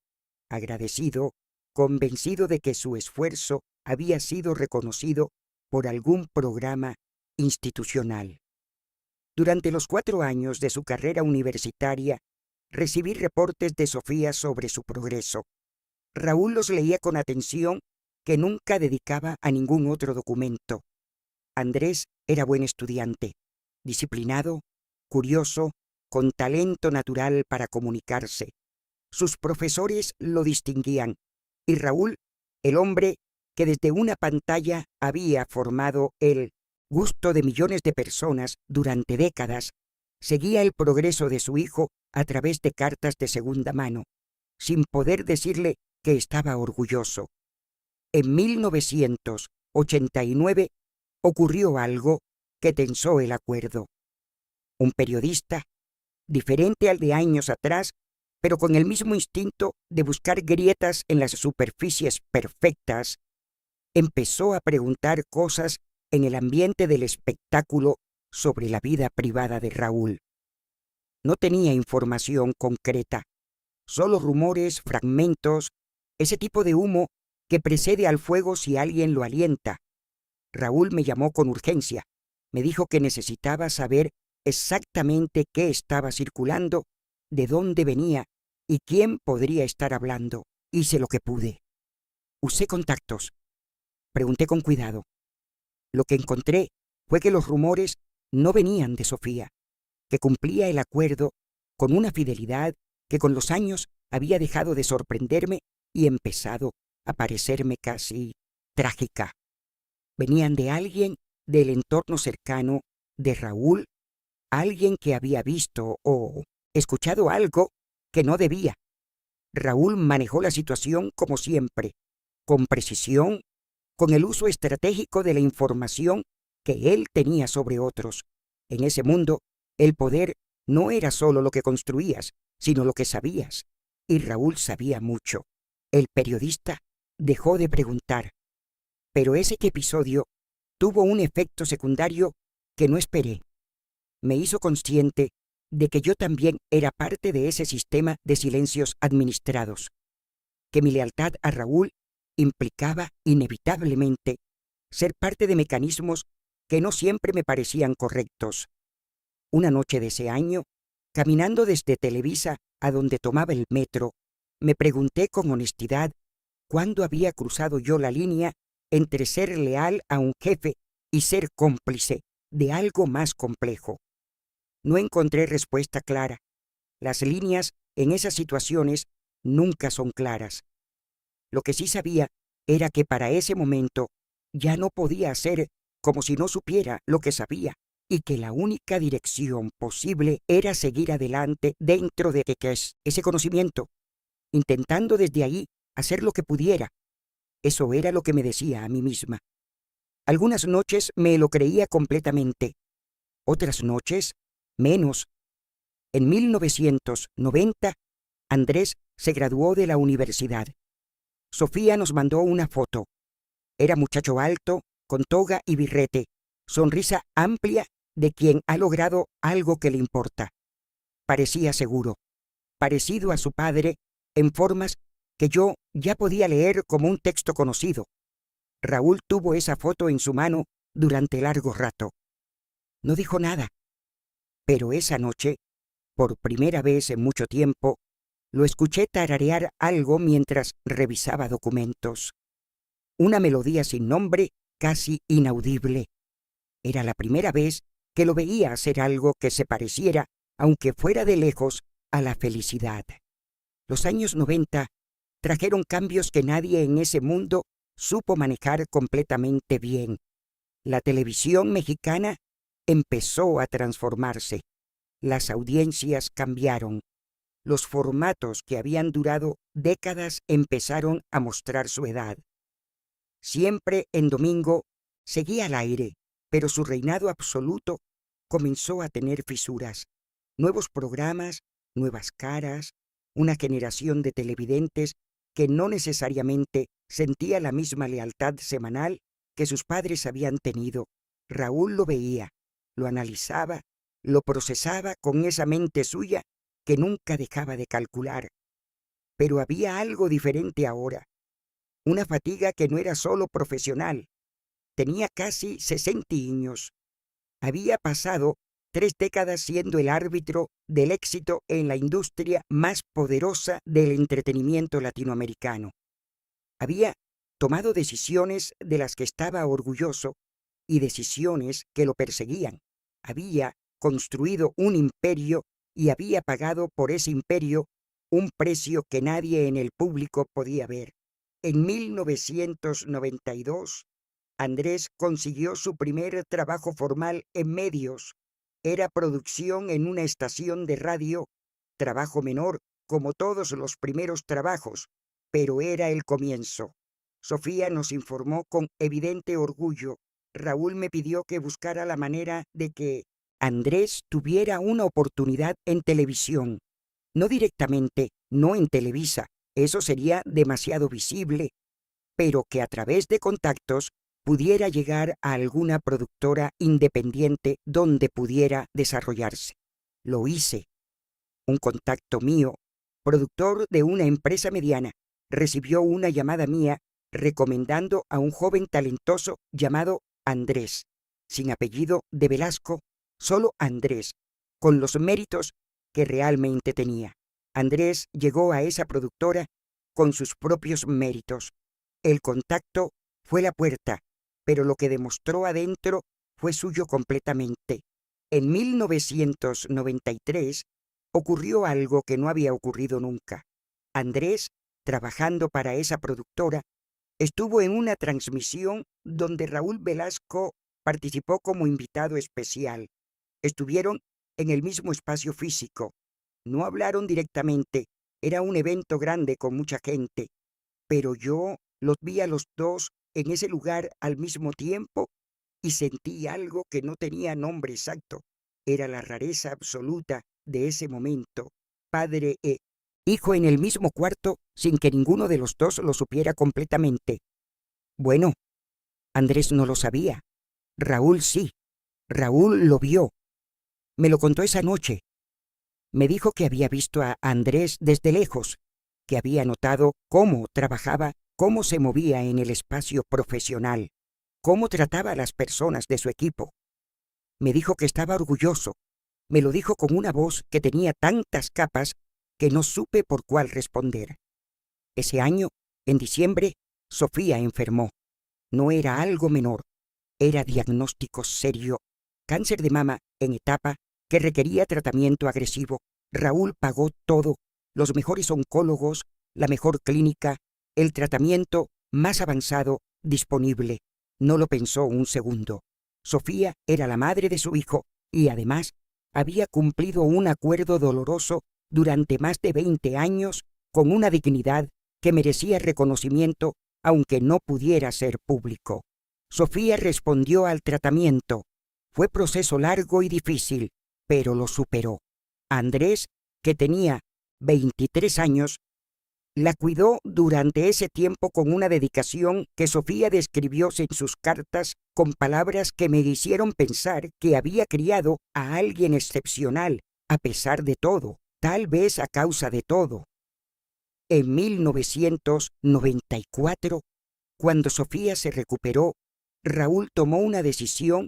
agradecido, convencido de que su esfuerzo había sido reconocido por algún programa institucional. Durante los 4 años de su carrera universitaria, recibí reportes de Sofía sobre su progreso. Raúl los leía con atención que nunca dedicaba a ningún otro documento. Andrés era buen estudiante, disciplinado, curioso, con talento natural para comunicarse. Sus profesores lo distinguían, y Raúl, el hombre que desde una pantalla había formado el gusto de millones de personas durante décadas, seguía el progreso de su hijo a través de cartas de segunda mano, sin poder decirle que estaba orgulloso. En 1989 ocurrió algo que tensó el acuerdo. Un periodista, diferente al de años atrás, pero con el mismo instinto de buscar grietas en las superficies perfectas, empezó a preguntar cosas en el ambiente del espectáculo sobre la vida privada de Raúl. No tenía información concreta, solo rumores, fragmentos, ese tipo de humo que precede al fuego si alguien lo alienta. Raúl me llamó con urgencia. Me dijo que necesitaba saber exactamente qué estaba circulando, de dónde venía y quién podría estar hablando. Hice lo que pude. Usé contactos. Pregunté con cuidado. Lo que encontré fue que los rumores no venían de Sofía, que cumplía el acuerdo con una fidelidad que con los años había dejado de sorprenderme y empezado a parecerme casi trágica. Venían de alguien del entorno cercano de Raúl, alguien que había visto o escuchado algo que no debía. Raúl manejó la situación como siempre, con precisión, con el uso estratégico de la información que él tenía sobre otros. En ese mundo, el poder no era solo lo que construías, sino lo que sabías. Y Raúl sabía mucho. El periodista dejó de preguntar. Pero ese episodio tuvo un efecto secundario que no esperé. Me hizo consciente de que yo también era parte de ese sistema de silencios administrados, que mi lealtad a Raúl implicaba inevitablemente ser parte de mecanismos que no siempre me parecían correctos. Una noche de ese año, caminando desde Televisa a donde tomaba el metro, me pregunté con honestidad cuándo había cruzado yo la línea entre ser leal a un jefe y ser cómplice de algo más complejo. No encontré respuesta clara. Las líneas en esas situaciones nunca son claras. Lo que sí sabía era que para ese momento ya no podía hacer como si no supiera lo que sabía, y que la única dirección posible era seguir adelante dentro de que es ese conocimiento, intentando desde ahí hacer lo que pudiera. Eso era lo que me decía a mí misma. Algunas noches me lo creía completamente, otras noches menos. En 1990, Andrés se graduó de la universidad. Sofía nos mandó una foto. Era muchacho alto, con toga y birrete, sonrisa amplia de quien ha logrado algo que le importa. Parecía seguro, parecido a su padre, en formas que yo ya podía leer como un texto conocido. Raúl tuvo esa foto en su mano durante largo rato. No dijo nada, pero esa noche, por primera vez en mucho tiempo, lo escuché tararear algo mientras revisaba documentos. Una melodía sin nombre, casi inaudible. Era la primera vez que lo veía hacer algo que se pareciera, aunque fuera de lejos, a la felicidad. Los años 90 trajeron cambios que nadie en ese mundo supo manejar completamente bien. La televisión mexicana empezó a transformarse. Las audiencias cambiaron. Los formatos que habían durado décadas empezaron a mostrar su edad. Siempre en domingo seguía al aire, pero su reinado absoluto comenzó a tener fisuras. Nuevos programas, nuevas caras, una generación de televidentes que no necesariamente sentía la misma lealtad semanal que sus padres habían tenido. Raúl lo veía, lo analizaba, lo procesaba con esa mente suya que nunca dejaba de calcular. Pero había algo diferente ahora. Una fatiga que no era solo profesional. Tenía casi 60 años. Había pasado 3 décadas siendo el árbitro del éxito en la industria más poderosa del entretenimiento latinoamericano. Había tomado decisiones de las que estaba orgulloso y decisiones que lo perseguían. Había construido un imperio y había pagado por ese imperio un precio que nadie en el público podía ver. En 1992, Andrés consiguió su primer trabajo formal en medios. Era producción en una estación de radio, trabajo menor como todos los primeros trabajos, pero era el comienzo. Sofía nos informó con evidente orgullo. Raúl me pidió que buscara la manera de que Andrés tuviera una oportunidad en televisión. No directamente, no en Televisa, eso sería demasiado visible, pero que a través de contactos pudiera llegar a alguna productora independiente donde pudiera desarrollarse. Lo hice. Un contacto mío, productor de una empresa mediana, recibió una llamada mía recomendando a un joven talentoso llamado Andrés, sin apellido de Velasco, solo Andrés, con los méritos que realmente tenía. Andrés llegó a esa productora con sus propios méritos. El contacto fue la puerta, pero lo que demostró adentro fue suyo completamente. En 1993 ocurrió algo que no había ocurrido nunca. Andrés, trabajando para esa productora, estuvo en una transmisión donde Raúl Velasco participó como invitado especial. Estuvieron en el mismo espacio físico. No hablaron directamente, era un evento grande con mucha gente, pero yo los vi a los dos en ese lugar al mismo tiempo y sentí algo que no tenía nombre exacto. Era la rareza absoluta de ese momento. Padre e hijo en el mismo cuarto sin que ninguno de los dos lo supiera completamente. Bueno, Andrés no lo sabía. Raúl sí. Raúl lo vio. Me lo contó esa noche. Me dijo que había visto a Andrés desde lejos, que había notado cómo trabajaba, cómo se movía en el espacio profesional, cómo trataba a las personas de su equipo. Me dijo que estaba orgulloso. Me lo dijo con una voz que tenía tantas capas que no supe por cuál responder. Ese año, en diciembre, Sofía enfermó. No era algo menor, era diagnóstico serio, cáncer de mama en etapa que requería tratamiento agresivo. Raúl pagó todo, los mejores oncólogos, la mejor clínica, el tratamiento más avanzado disponible. No lo pensó un segundo. Sofía era la madre de su hijo y además había cumplido un acuerdo doloroso durante más de 20 años con una dignidad que merecía reconocimiento aunque no pudiera ser público. Sofía respondió al tratamiento. Fue proceso largo y difícil, pero lo superó. Andrés, que tenía 23 años, la cuidó durante ese tiempo con una dedicación que Sofía describió en sus cartas con palabras que me hicieron pensar que había criado a alguien excepcional, a pesar de todo, tal vez a causa de todo. En 1994, cuando Sofía se recuperó, Raúl tomó una decisión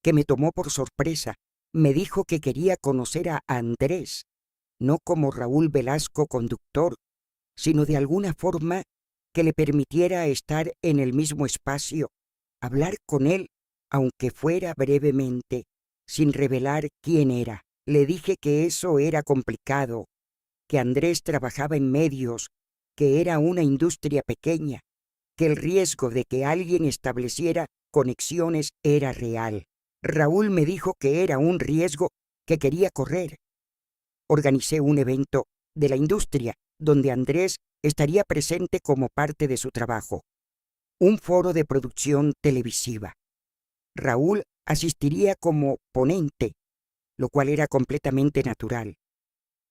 que me tomó por sorpresa. Me dijo que quería conocer a Andrés, no como Raúl Velasco, conductor, sino de alguna forma que le permitiera estar en el mismo espacio, hablar con él, aunque fuera brevemente, sin revelar quién era. Le dije que eso era complicado, que Andrés trabajaba en medios, que era una industria pequeña, que el riesgo de que alguien estableciera conexiones era real. Raúl me dijo que era un riesgo que quería correr. Organicé un evento de la industria donde Andrés estaría presente como parte de su trabajo. Un foro de producción televisiva. Raúl asistiría como ponente, lo cual era completamente natural.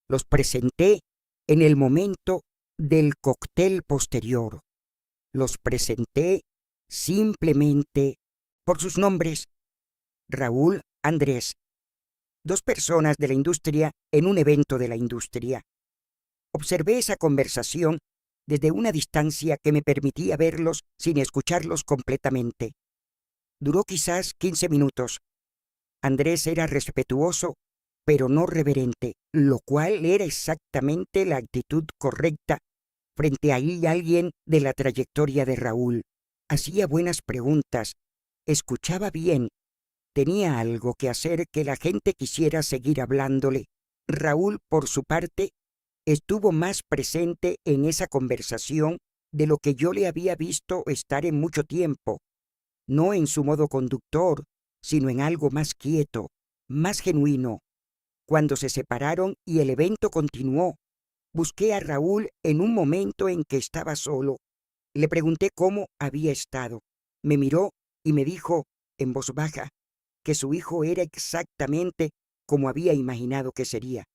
Los presenté en el momento del cóctel posterior. Los presenté simplemente por sus nombres. Raúl, Andrés. Dos personas de la industria en un evento de la industria. Observé esa conversación desde una distancia que me permitía verlos sin escucharlos completamente. Duró quizás 15 minutos. Andrés era respetuoso, pero no reverente, lo cual era exactamente la actitud correcta frente a alguien de la trayectoria de Raúl. Hacía buenas preguntas, escuchaba bien, tenía algo que hacer que la gente quisiera seguir hablándole. Raúl, por su parte, estuvo más presente en esa conversación de lo que yo le había visto estar en mucho tiempo, no en su modo conductor, sino en algo más quieto, más genuino. Cuando se separaron y el evento continuó, busqué a Raúl en un momento en que estaba solo. Le pregunté cómo había estado. Me miró y me dijo, en voz baja, que su hijo era exactamente como había imaginado que sería.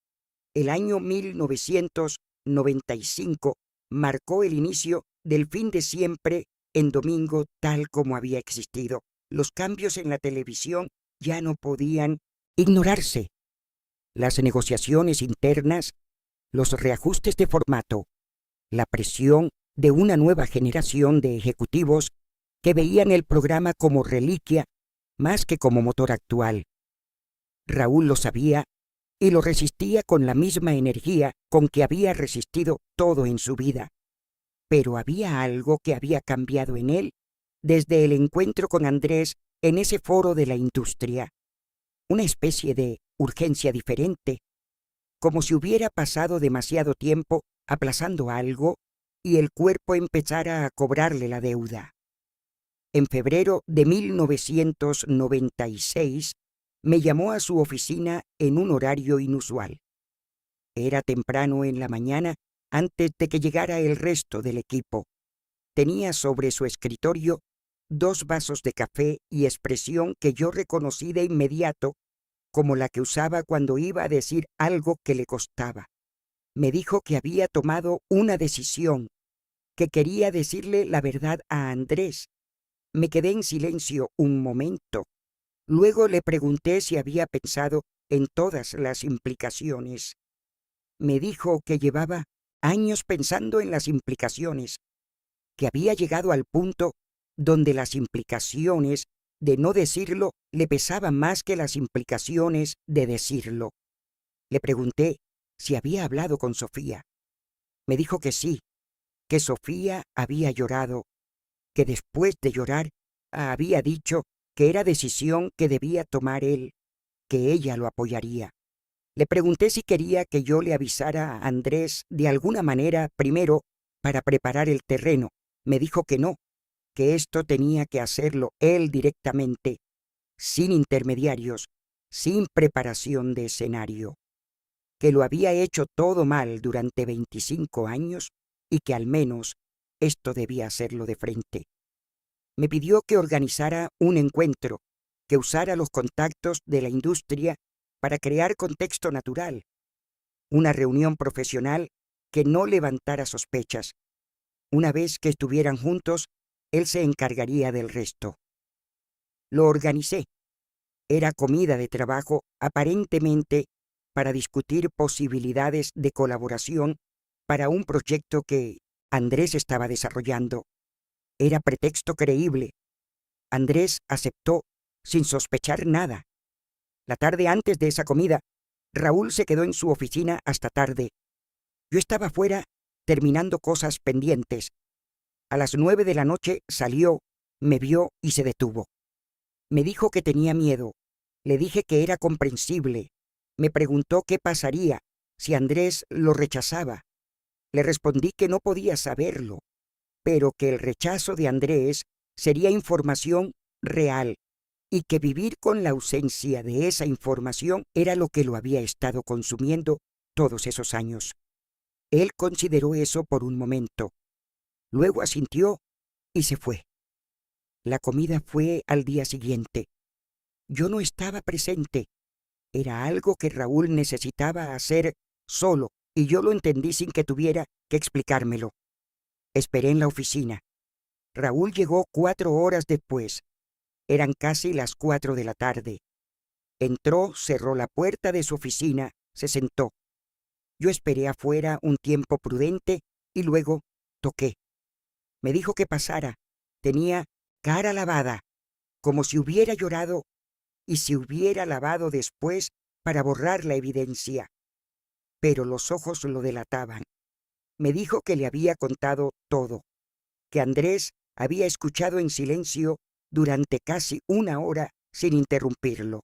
El año 1995 marcó el inicio del fin de siempre en domingo tal como había existido. Los cambios en la televisión ya no podían ignorarse. Las negociaciones internas, los reajustes de formato, la presión de una nueva generación de ejecutivos que veían el programa como reliquia más que como motor actual. Raúl lo sabía y lo resistía con la misma energía con que había resistido todo en su vida. Pero había algo que había cambiado en él desde el encuentro con Andrés en ese foro de la industria. Una especie de urgencia diferente, como si hubiera pasado demasiado tiempo aplazando algo y el cuerpo empezara a cobrarle la deuda. En febrero de 1996, me llamó a su oficina en un horario inusual. Era temprano en la mañana, antes de que llegara el resto del equipo. Tenía sobre su escritorio 2 vasos de café y expresión que yo reconocí de inmediato como la que usaba cuando iba a decir algo que le costaba. Me dijo que había tomado una decisión, que quería decirle la verdad a Andrés. Me quedé en silencio un momento. Luego le pregunté si había pensado en todas las implicaciones. Me dijo que llevaba años pensando en las implicaciones, que había llegado al punto donde las implicaciones de no decirlo le pesaban más que las implicaciones de decirlo. Le pregunté si había hablado con Sofía. Me dijo que sí, que Sofía había llorado, que después de llorar había dicho que era decisión que debía tomar él, que ella lo apoyaría. Le pregunté si quería que yo le avisara a Andrés de alguna manera primero para preparar el terreno. Me dijo que no, que esto tenía que hacerlo él directamente, sin intermediarios, sin preparación de escenario, que lo había hecho todo mal durante 25 años y que al menos esto debía hacerlo de frente. Me pidió que organizara un encuentro, que usara los contactos de la industria para crear contexto natural, una reunión profesional que no levantara sospechas. Una vez que estuvieran juntos, él se encargaría del resto. Lo organicé. Era comida de trabajo aparentemente para discutir posibilidades de colaboración para un proyecto que Andrés estaba desarrollando. Era pretexto creíble. Andrés aceptó sin sospechar nada. La tarde antes de esa comida, Raúl se quedó en su oficina hasta tarde. Yo estaba fuera terminando cosas pendientes. A las 9 de la noche salió, me vio y se detuvo. Me dijo que tenía miedo. Le dije que era comprensible. Me preguntó qué pasaría si Andrés lo rechazaba. Le respondí que no podía saberlo, pero que el rechazo de Andrés sería información real y que vivir con la ausencia de esa información era lo que lo había estado consumiendo todos esos años. Él consideró eso por un momento. Luego asintió y se fue. La comida fue al día siguiente. Yo no estaba presente. Era algo que Raúl necesitaba hacer solo y yo lo entendí sin que tuviera que explicármelo. Esperé en la oficina. Raúl llegó 4 horas después. Eran casi las 4 de la tarde. Entró, cerró la puerta de su oficina, se sentó. Yo esperé afuera un tiempo prudente y luego toqué. Me dijo que pasara. Tenía cara lavada, como si hubiera llorado y se hubiera lavado después para borrar la evidencia. Pero los ojos lo delataban. Me dijo que le había contado todo, que Andrés había escuchado en silencio durante casi 1 hora sin interrumpirlo,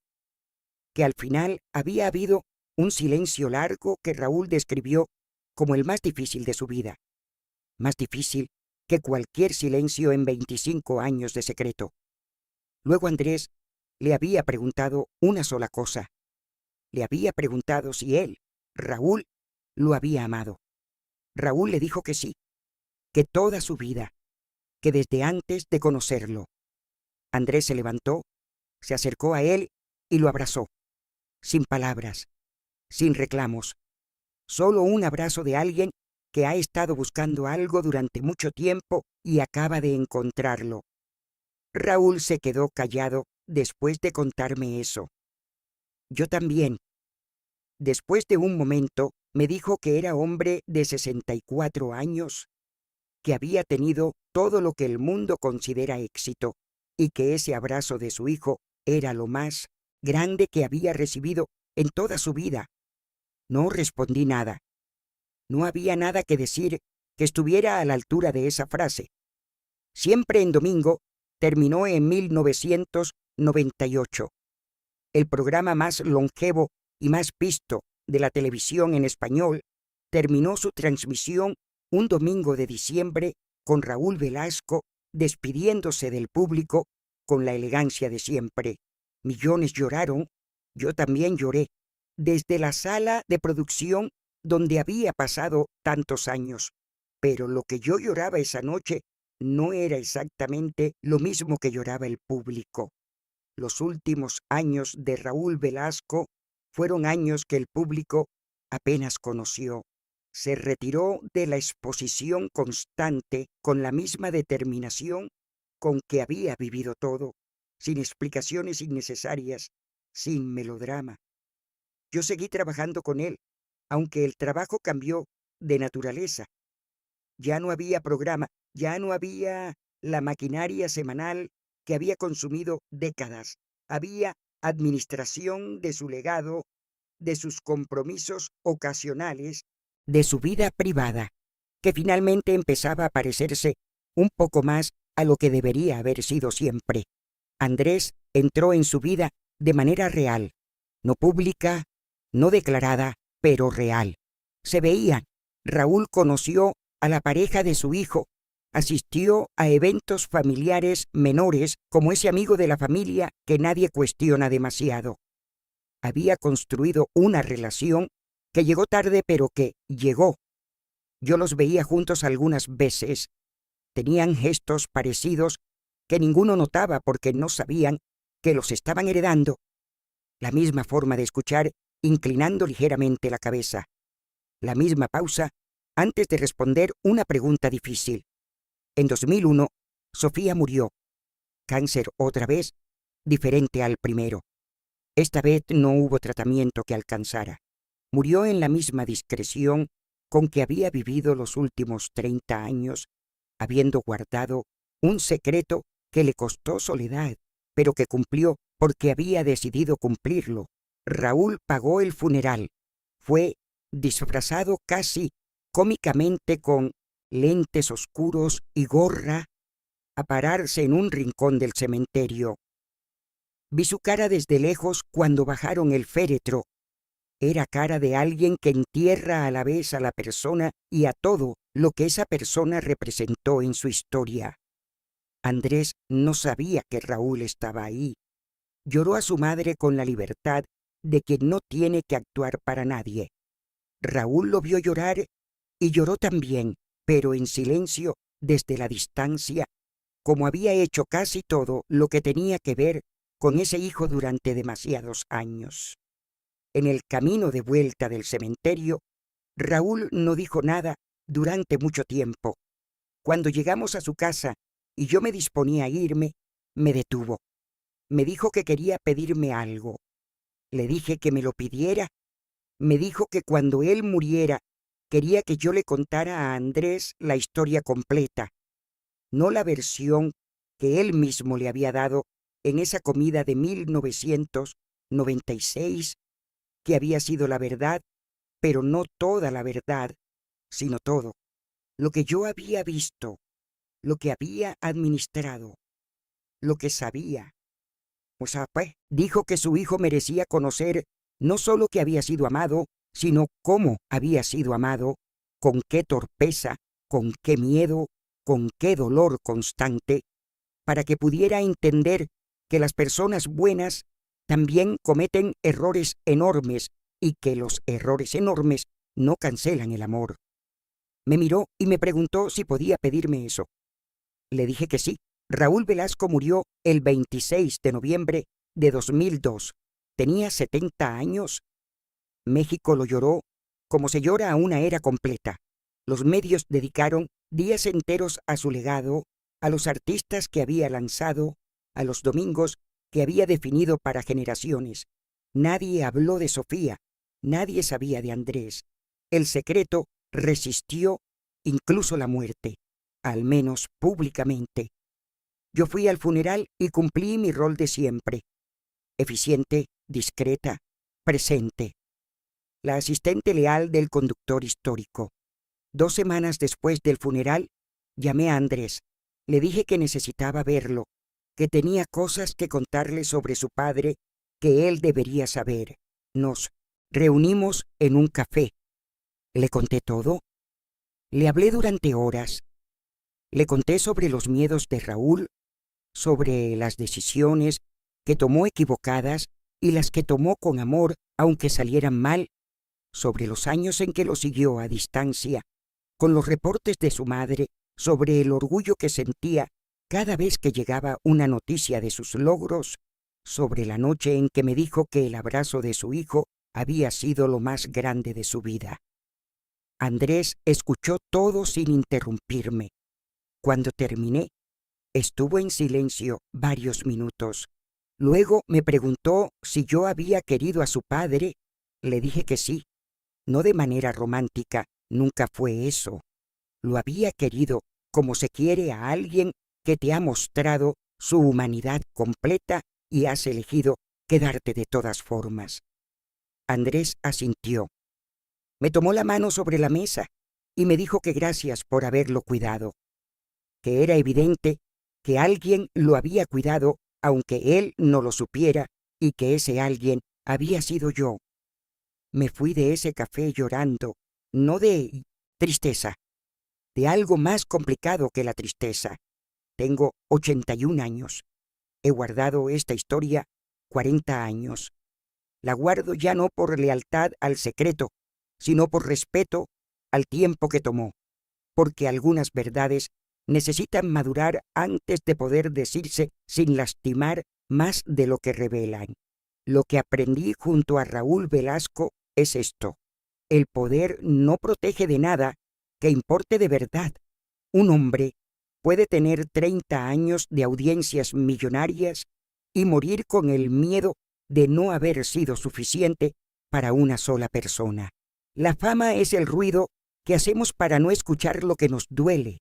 que al final había habido un silencio largo que Raúl describió como el más difícil de su vida, más difícil que cualquier silencio en 25 años de secreto. Luego Andrés le había preguntado una sola cosa. Le había preguntado si él, Raúl, lo había amado. Raúl le dijo que sí, que toda su vida, que desde antes de conocerlo. Andrés se levantó, se acercó a él y lo abrazó, sin palabras, sin reclamos, solo un abrazo de alguien que ha estado buscando algo durante mucho tiempo y acaba de encontrarlo. Raúl se quedó callado después de contarme eso. Yo también. Después de un momento, me dijo que era hombre de 64 años, que había tenido todo lo que el mundo considera éxito y que ese abrazo de su hijo era lo más grande que había recibido en toda su vida. No respondí nada. No había nada que decir que estuviera a la altura de esa frase. Siempre en domingo terminó en 1998. El programa más longevo y más visto de la televisión en español terminó su transmisión un domingo de diciembre con Raúl Velasco despidiéndose del público con la elegancia de siempre. Millones lloraron, yo también lloré, desde la sala de producción donde había pasado tantos años. Pero lo que yo lloraba esa noche no era exactamente lo mismo que lloraba el público. Los últimos años de Raúl Velasco fueron años que el público apenas conoció. Se retiró de la exposición constante con la misma determinación con que había vivido todo, sin explicaciones innecesarias, sin melodrama. Yo seguí trabajando con él, aunque el trabajo cambió de naturaleza. Ya no había programa, ya no había la maquinaria semanal que había consumido décadas. Había administración de su legado, de sus compromisos ocasionales, de su vida privada, que finalmente empezaba a parecerse un poco más a lo que debería haber sido siempre. Andrés entró en su vida de manera real, no pública, no declarada, pero real. Se veían. Raúl conoció a la pareja de su hijo Asistió a eventos familiares menores como ese amigo de la familia que nadie cuestiona demasiado. Había construido una relación que llegó tarde pero que llegó. Yo los veía juntos algunas veces. Tenían gestos parecidos que ninguno notaba porque no sabían que los estaban heredando. La misma forma de escuchar inclinando ligeramente la cabeza. La misma pausa antes de responder una pregunta difícil. En 2001, Sofía murió. Cáncer otra vez, diferente al primero. Esta vez no hubo tratamiento que alcanzara. Murió en la misma discreción con que había vivido los últimos 30 años, habiendo guardado un secreto que le costó soledad, pero que cumplió porque había decidido cumplirlo. Raúl pagó el funeral. Fue disfrazado casi cómicamente con lentes oscuros y gorra a pararse en un rincón del cementerio. Vi su cara desde lejos cuando bajaron el féretro. Era cara de alguien que entierra a la vez a la persona y a todo lo que esa persona representó en su historia. Andrés no sabía que Raúl estaba ahí. Lloró a su madre con la libertad de quien no tiene que actuar para nadie. Raúl lo vio llorar y lloró también, pero en silencio, desde la distancia, como había hecho casi todo lo que tenía que ver con ese hijo durante demasiados años. En el camino de vuelta del cementerio, Raúl no dijo nada durante mucho tiempo. Cuando llegamos a su casa y yo me disponía a irme, me detuvo. Me dijo que quería pedirme algo. Le dije que me lo pidiera. Me dijo que cuando él muriera, quería que yo le contara a Andrés la historia completa, no la versión que él mismo le había dado en esa comida de 1996, que había sido la verdad, pero no toda la verdad, sino todo, lo que yo había visto, lo que había administrado, lo que sabía. O sea, pues, dijo que su hijo merecía conocer no solo que había sido amado, sino cómo había sido amado, con qué torpeza, con qué miedo, con qué dolor constante, para que pudiera entender que las personas buenas también cometen errores enormes y que los errores enormes no cancelan el amor. Me miró y me preguntó si podía pedirme eso. Le dije que sí. Raúl Velasco murió el 26 de noviembre de 2002. Tenía 70 años. México lo lloró como se llora a una era completa. Los medios dedicaron días enteros a su legado, a los artistas que había lanzado, a los domingos que había definido para generaciones. Nadie habló de Sofía, nadie sabía de Andrés. El secreto resistió incluso la muerte, al menos públicamente. Yo fui al funeral y cumplí mi rol de siempre. Eficiente, discreta, presente. La asistente leal del conductor histórico. 2 semanas después del funeral, llamé a Andrés. Le dije que necesitaba verlo, que tenía cosas que contarle sobre su padre que él debería saber. Nos reunimos en un café. Le conté todo. Le hablé durante horas. Le conté sobre los miedos de Raúl, sobre las decisiones que tomó equivocadas y las que tomó con amor, aunque salieran mal, sobre los años en que lo siguió a distancia, con los reportes de su madre, sobre el orgullo que sentía cada vez que llegaba una noticia de sus logros, sobre la noche en que me dijo que el abrazo de su hijo había sido lo más grande de su vida. Andrés escuchó todo sin interrumpirme. Cuando terminé, estuvo en silencio varios minutos. Luego me preguntó si yo había querido a su padre. Le dije que sí. No de manera romántica, nunca fue eso. Lo había querido como se quiere a alguien que te ha mostrado su humanidad completa y has elegido quedarte de todas formas. Andrés asintió. Me tomó la mano sobre la mesa y me dijo que gracias por haberlo cuidado, que era evidente que alguien lo había cuidado aunque él no lo supiera y que ese alguien había sido yo. Me fui de ese café llorando, no de tristeza, de algo más complicado que la tristeza. Tengo 81 años. He guardado esta historia 40 años. La guardo ya no por lealtad al secreto, sino por respeto al tiempo que tomó, porque algunas verdades necesitan madurar antes de poder decirse sin lastimar más de lo que revelan. Lo que aprendí junto a Raúl Velasco es esto: el poder no protege de nada que importe de verdad. Un hombre puede tener 30 años de audiencias millonarias y morir con el miedo de no haber sido suficiente para una sola persona. La fama es el ruido que hacemos para no escuchar lo que nos duele,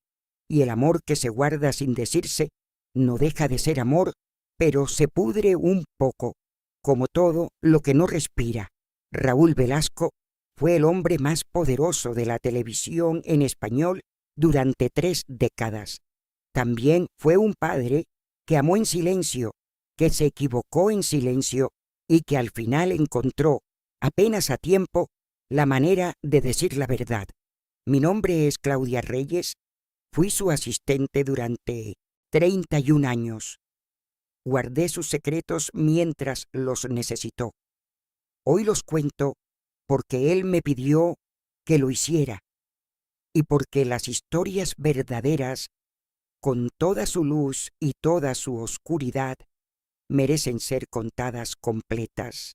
y el amor que se guarda sin decirse no deja de ser amor, pero se pudre un poco, como todo lo que no respira. Raúl Velasco fue el hombre más poderoso de la televisión en español durante 3 décadas. También fue un padre que amó en silencio, que se equivocó en silencio y que al final encontró, apenas a tiempo, la manera de decir la verdad. Mi nombre es Claudia Reyes. Fui su asistente durante 31 años. Guardé sus secretos mientras los necesitó. Hoy los cuento porque él me pidió que lo hiciera y porque las historias verdaderas, con toda su luz y toda su oscuridad, merecen ser contadas completas.